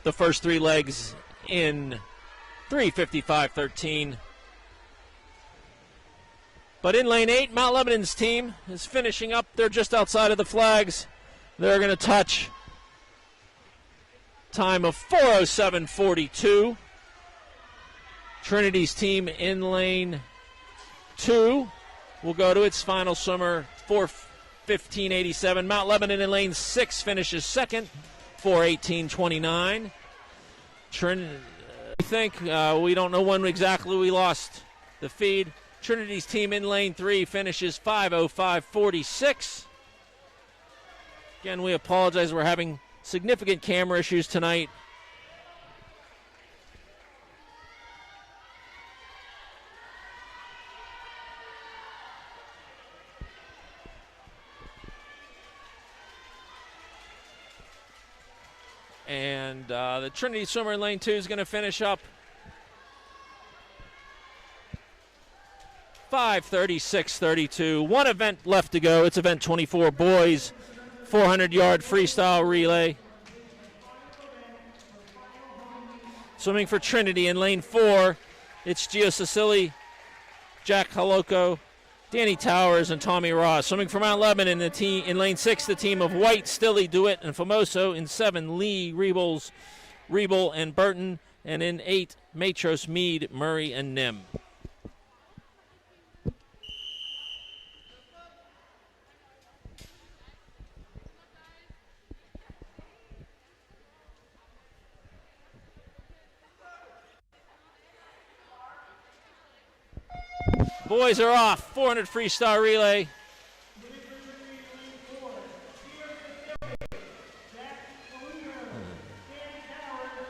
the first 3 legs in 3:55.13. But in lane 8, Mount Lebanon's team is finishing up. They're just outside of the flags. They're going to touch time of 4:07.42. Trinity's team in lane 2 will go to its final swimmer, 4:15.87. Mount Lebanon in lane 6 finishes second, 4:18.29. We think we don't know when exactly we lost the feed. Trinity's team in lane 3 finishes 5:05.46. Again, we apologize. We're having significant camera issues tonight. And the Trinity swimmer in lane 2 is going to finish up 5:36.32. One event left to go. It's event 24, boys 400-yard freestyle relay. Swimming for Trinity in lane 4, it's Gio Cecily, Jack Haloco, Danny Towers, and Tommy Ross. Swimming for Mount Lebanon in lane 6, the team of White, Stilly, DeWitt, and Famoso. In 7, Lee, Rebel, and Burton. And in 8, Matros, Mead, Murray, and Nim. Boys are off. 400 freestyle relay.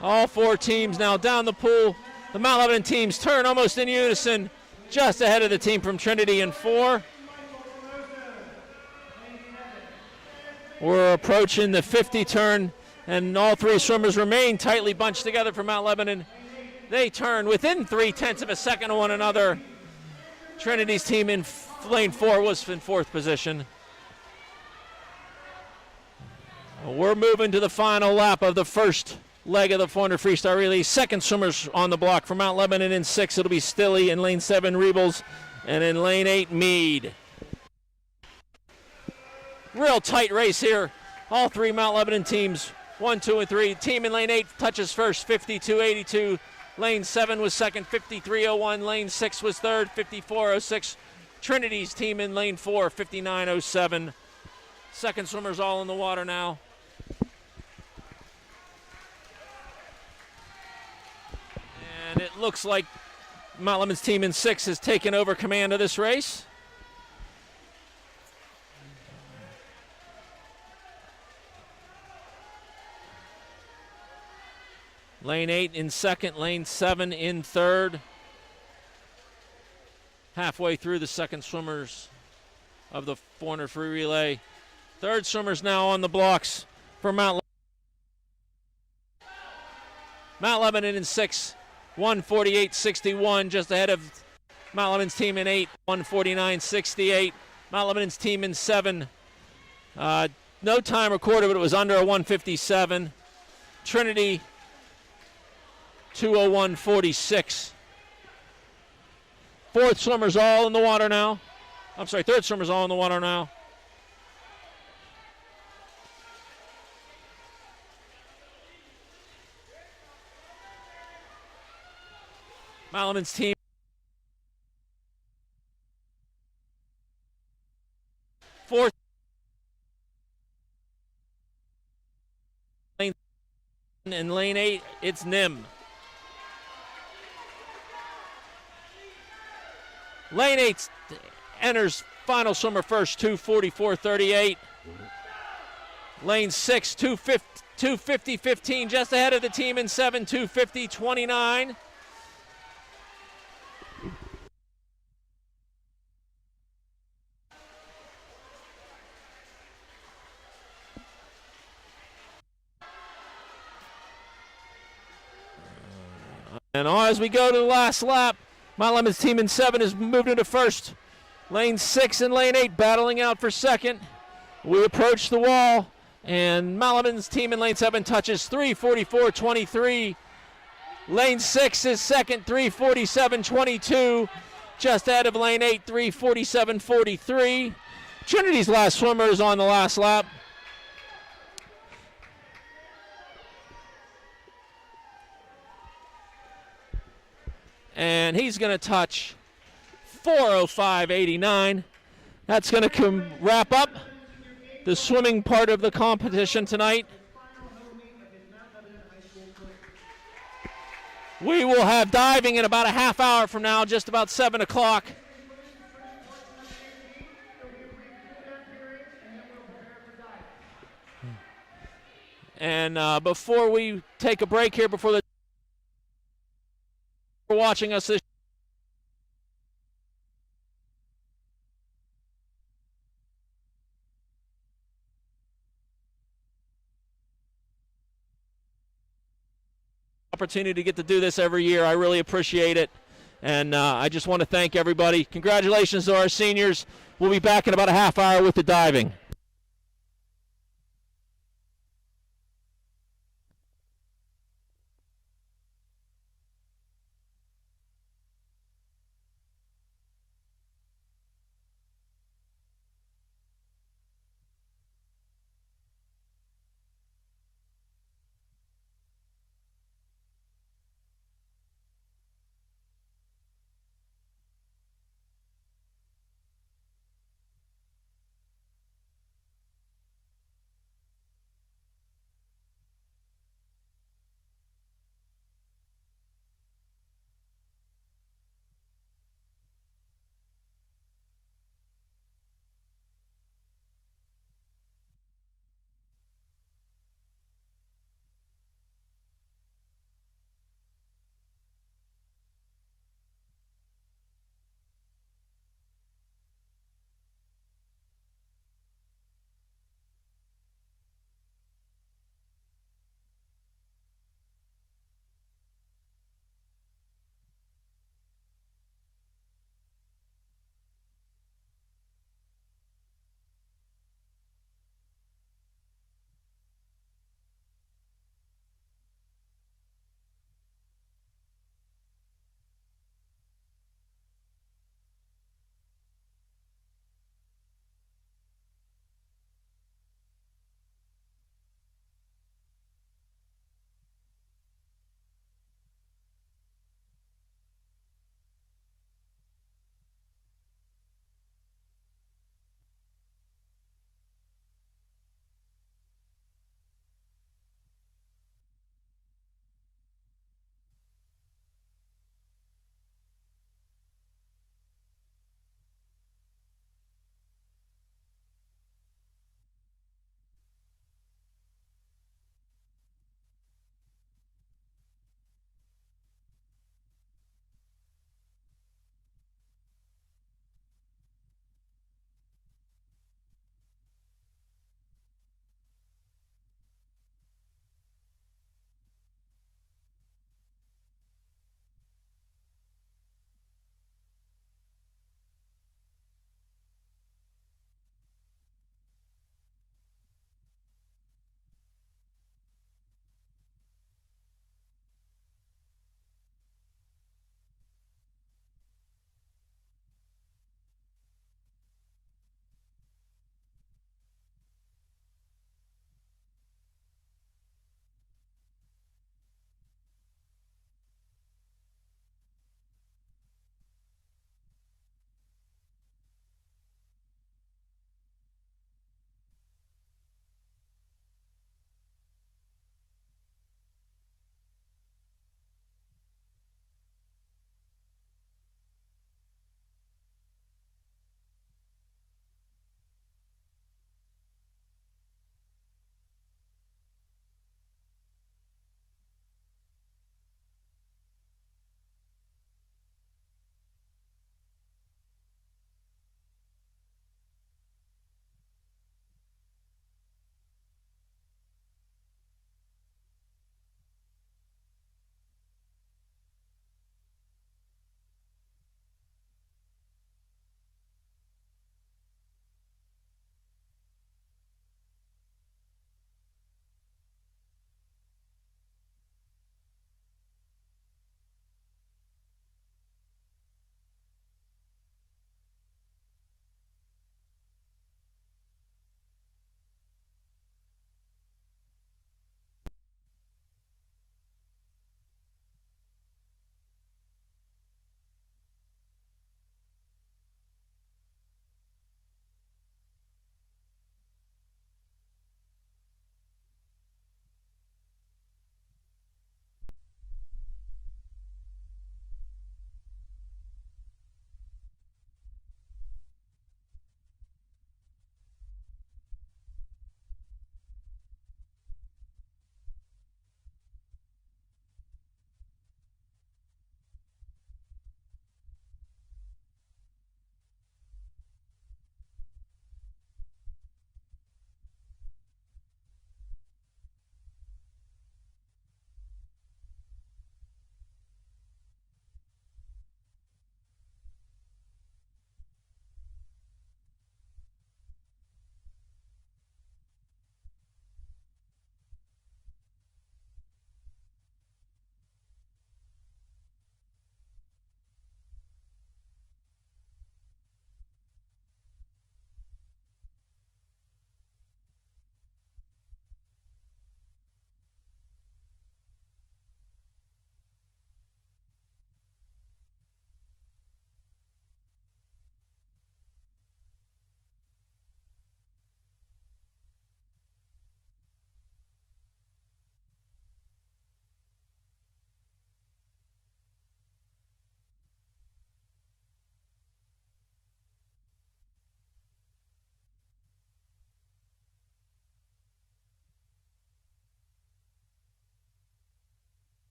All 4 teams now down the pool. The Mount Lebanon teams turn almost in unison, just ahead of the team from Trinity in 4. We're approaching the 50 turn, and all 3 swimmers remain tightly bunched together for Mount Lebanon. They turn within 0.3 of a second of one another. Trinity's team in lane 4 was in 4th position. We're moving to the final lap of the first leg of the 400 freestyle relay. Second swimmers on the block for Mount Lebanon in 6. It'll be Stilly. In lane 7, Rebels. And in lane 8, Mead. Real tight race here. All 3 Mount Lebanon teams, 1, 2, and 3. Team in lane 8 touches first, 52.82. Lane 7 was second, 53.01. Lane 6 was third, 54.06. Trinity's team in lane 4, 59.07. Second swimmers all in the water now. And it looks like Mount Lebanon's team in 6 has taken over command of this race. Lane 8 in second, lane 7 in third. Halfway through the second swimmers of the 400 free relay. Third swimmers now on the blocks for Mount Lebanon. Mount Lebanon in 6, 1:48.61, just ahead of Mount Lebanon's team in 8, 1:49.68. Mount Lebanon's team in 7, no time recorded, but it was under a 1:57. Trinity 2:01.46. Fourth swimmers all in the water now. I'm sorry, third swimmers all in the water now. Mount Lebanon's team. Fourth. In lane 8, it's Nim. Lane 8 enters final swimmer first, 2:44.38. Lane 6, 2:50.15, just ahead of the team in 7, 2:50.29. And as we go to the last lap, Mount Lebanon's team in 7 has moved into first. Lane 6 and lane 8 battling out for second. We approach the wall, and Mount Lebanon's team in lane 7 touches 3:44.23. Lane 6 is second, 3:47.22. Just ahead of lane 8, 3:47.43. Trinity's last swimmer is on the last lap. And he's going to touch 4:05.89. That's going to wrap up the swimming part of the competition tonight. We will have diving in about a half hour from now, just about 7 o'clock. And before we take a break here, before the for watching us this opportunity to get to do this every year. I really appreciate it. And I just want to thank everybody. Congratulations to our seniors. We'll be back in about a half hour with the diving.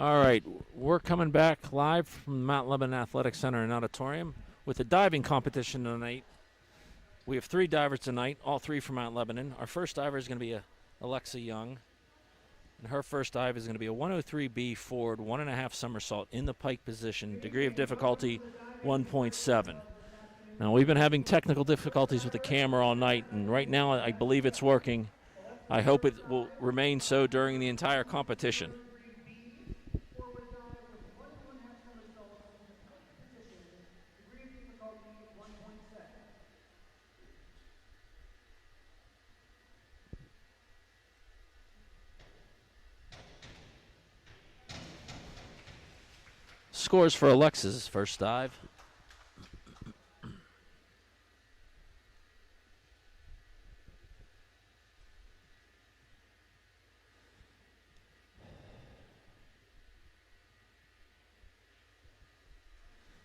All right, we're coming back live from the Mount Lebanon Athletic Center and Auditorium with the diving competition tonight. We have 3 divers tonight, all 3 from Mount Lebanon. Our first diver is going to be Alexa Young, and her first dive is going to be a 103B forward, 1.5 somersault in the pike position, degree of difficulty 1.7. Now, we've been having technical difficulties with the camera all night, and right now I believe it's working. I hope it will remain so during the entire competition. Scores for Alexa's first dive.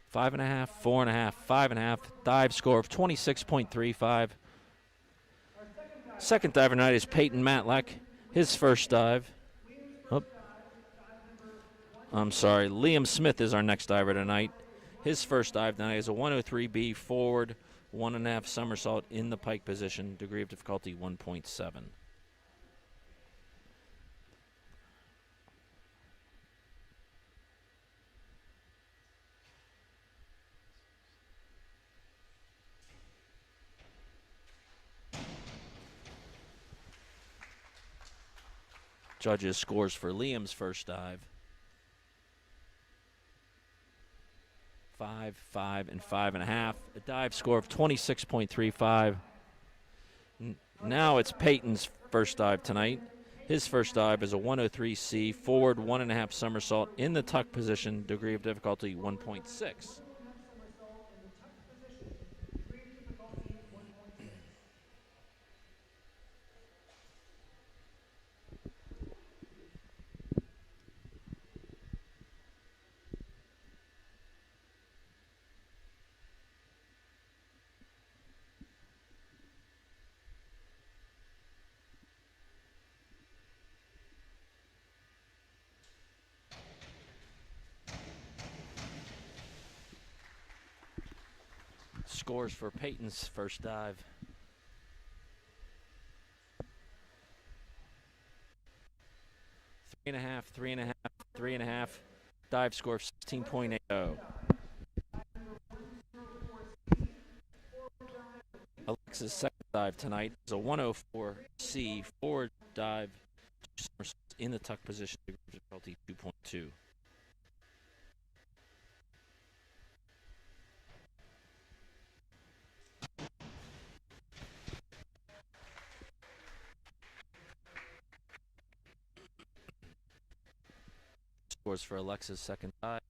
Five and a half, 4.5, 5.5. Dive score of 26.35. Second diver tonight is Peyton Matlock. His first dive. I'm sorry, Liam Smith is our next diver tonight. His first dive tonight is a 103B forward, 1.5 somersault in the pike position, degree of difficulty 1.7. Judges scores for Liam's first dive. 5, 5, and 5.5. A dive score of 26.35. Now it's Peyton's first dive tonight. His first dive is a 103C forward, 1.5 somersault in the tuck position, degree of difficulty 1.6. Scores for Peyton's first dive. 3.5, 3.5, 3.5. Dive score of 16.80. Alexa's second dive tonight is a 104C forward dive, 2 somersaults in the tuck position, degree of difficulty 2.2. Scores for Alexa's second dive.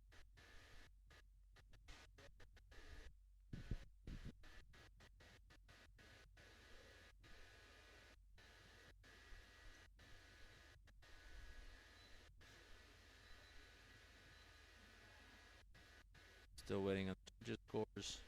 Still waiting on the judges' scores.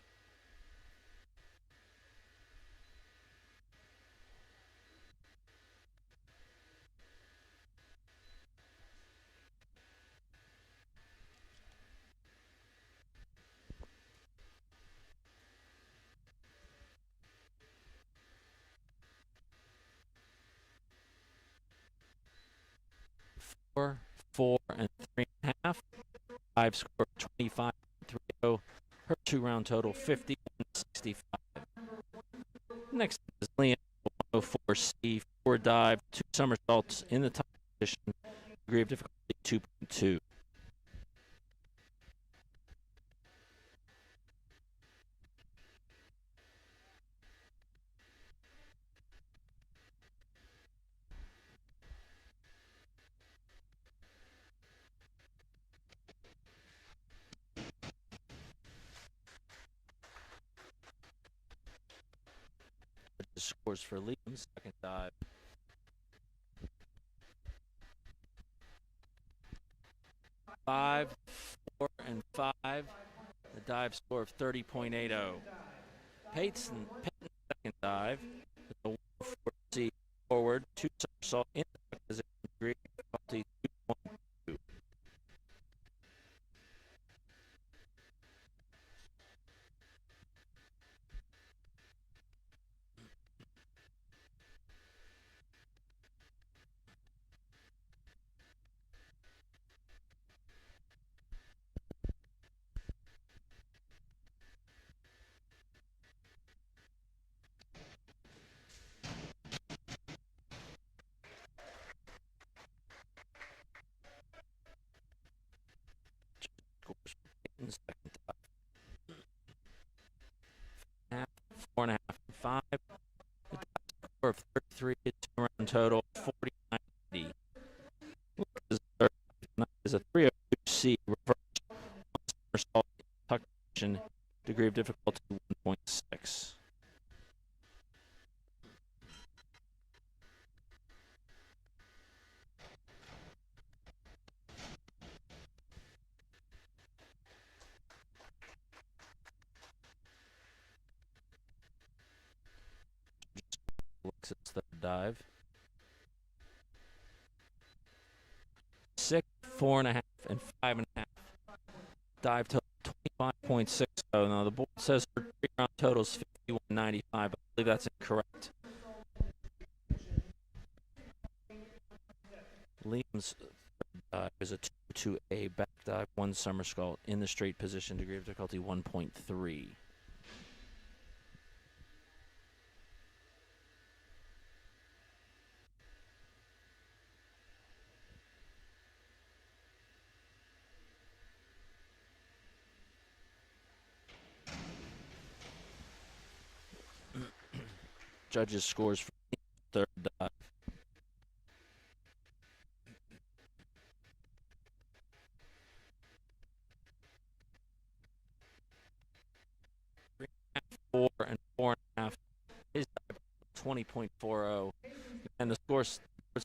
Four, and 3.5. Dive score 25.30. Her 2-round total 50.65. Next is Liam, 104C forward dive, 2 somersaults in the top position, degree of difficulty 2.2. The scores for Liam's second dive. 5, 4, and 5. The dive score of 30.80. Peyton's second dive is a 104C forward, 2 somersault in the position, degree of difficulty 2.2. score of 33, his two-round total 49.80. His third dive is a 302C reverse somersault tuck position, degree of difficulty 1.6. Alexis' third dive. 6, 4.5, and 5.5. Dive total 25.60. Now the board says her three-round total is 51.95. I believe that's incorrect. Liam's third dive is a 2-2A back dive, one somersault in the straight position, degree of difficulty 1.3. Judges' scores for third dive. Four and 4.5. His dive 20.40. And the score says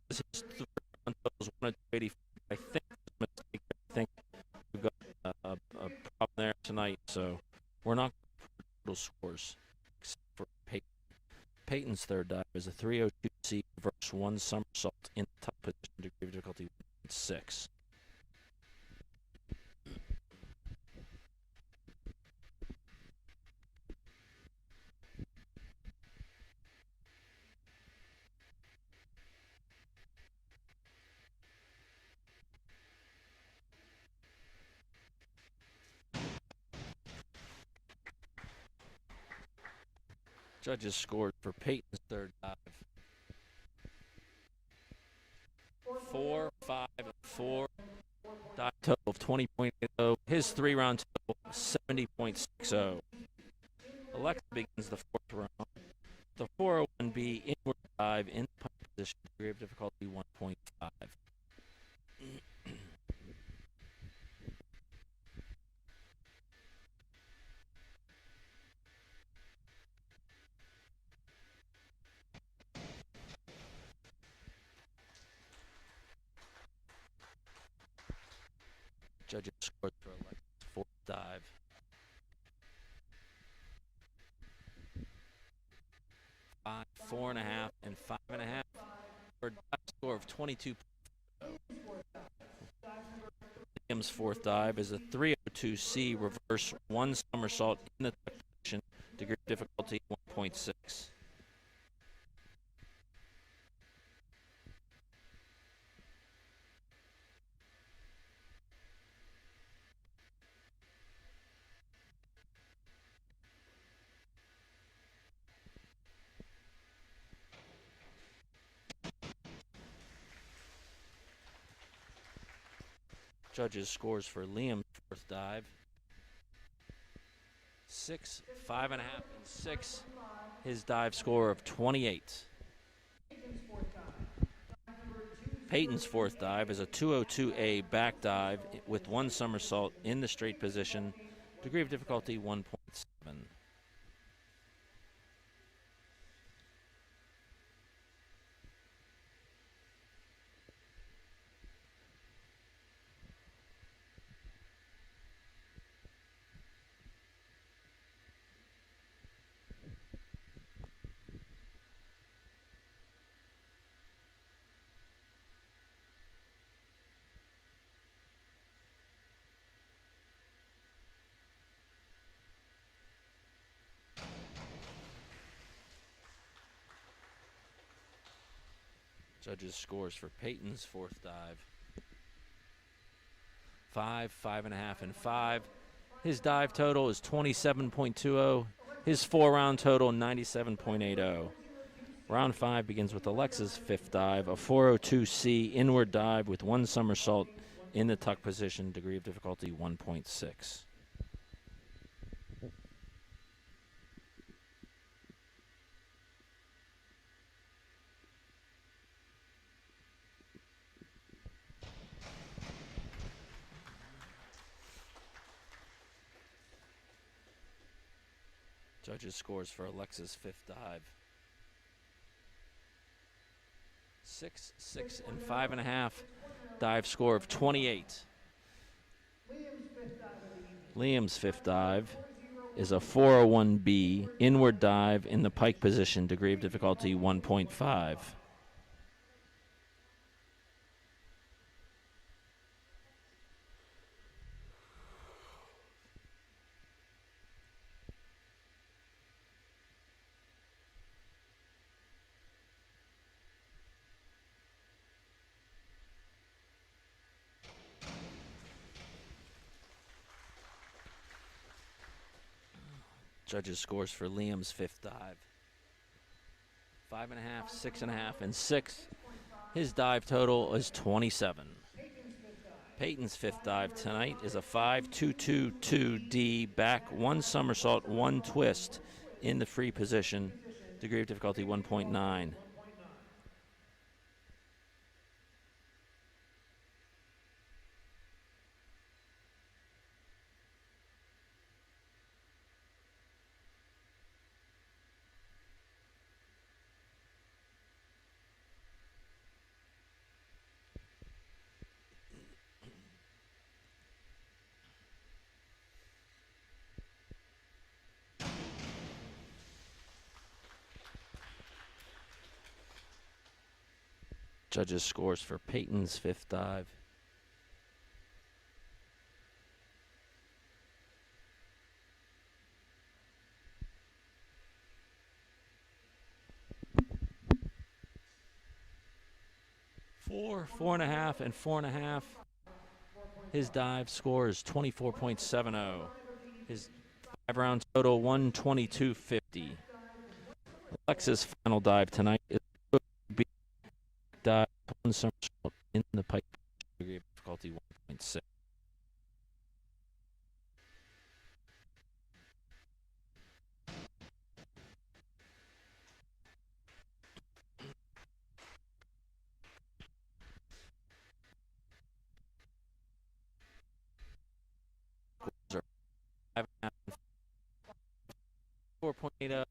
his third round total is 185. I think it's a mistake. I think we've got a problem there tonight, so we're not going to total scores except for Peyton. Peyton's third dive is a 302C reverse one somersault in the top position, degree of difficulty 1.6. Judges scored for Peyton's third dive. 4, 5, and 4. Dive total of 20.80. His three-round total 70.60. Alexa begins the fourth round. The 401B inward dive in the punt position, degree of difficulty 1.5. Judges scored for Alexa's fourth dive. 5, 4.5, and 5.5 for a dive score of 22. Liam's fourth dive is a 302C reverse one somersault in the tuck position, degree of difficulty 1.6. Judges scores for Liam's fourth dive. 6, 5.5, and 6. His dive score of 28. Peyton's fourth dive is a 202A back dive with one somersault in the straight position, degree of difficulty 1.7. Judges scores for Peyton's fourth dive. 5, 5.5, and 5. His dive total is 27.20. His four-round total 97.80. Round 5 begins with Alexa's fifth dive, a 402C inward dive with one somersault in the tuck position, degree of difficulty 1.6. Judges' scores for Alexa's fifth dive. 6, 6, and 5.5. Dive score of 28. Liam's fifth dive is a 401B inward dive in the pike position, degree of difficulty 1.5. Judges' scores for Liam's fifth dive. 5.5, 6.5, and 6. His dive total is 27. Peyton's fifth dive tonight is a 5-2-2-2-D back, one somersault, one twist in the free position, degree of difficulty 1.9. Judges' scores for Peyton's fifth dive. Four, 4.5, and 4.5. His dive score is 24.70. His five-round total 122.50. Alexa's final dive tonight is a dive, one somersault in the pike, degree of difficulty 1.6. Scores are 5.5, 4.80.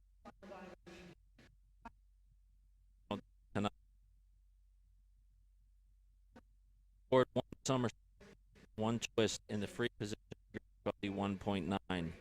Tonight, scored one somersault, one twist in the free position, degree of difficulty 1.9.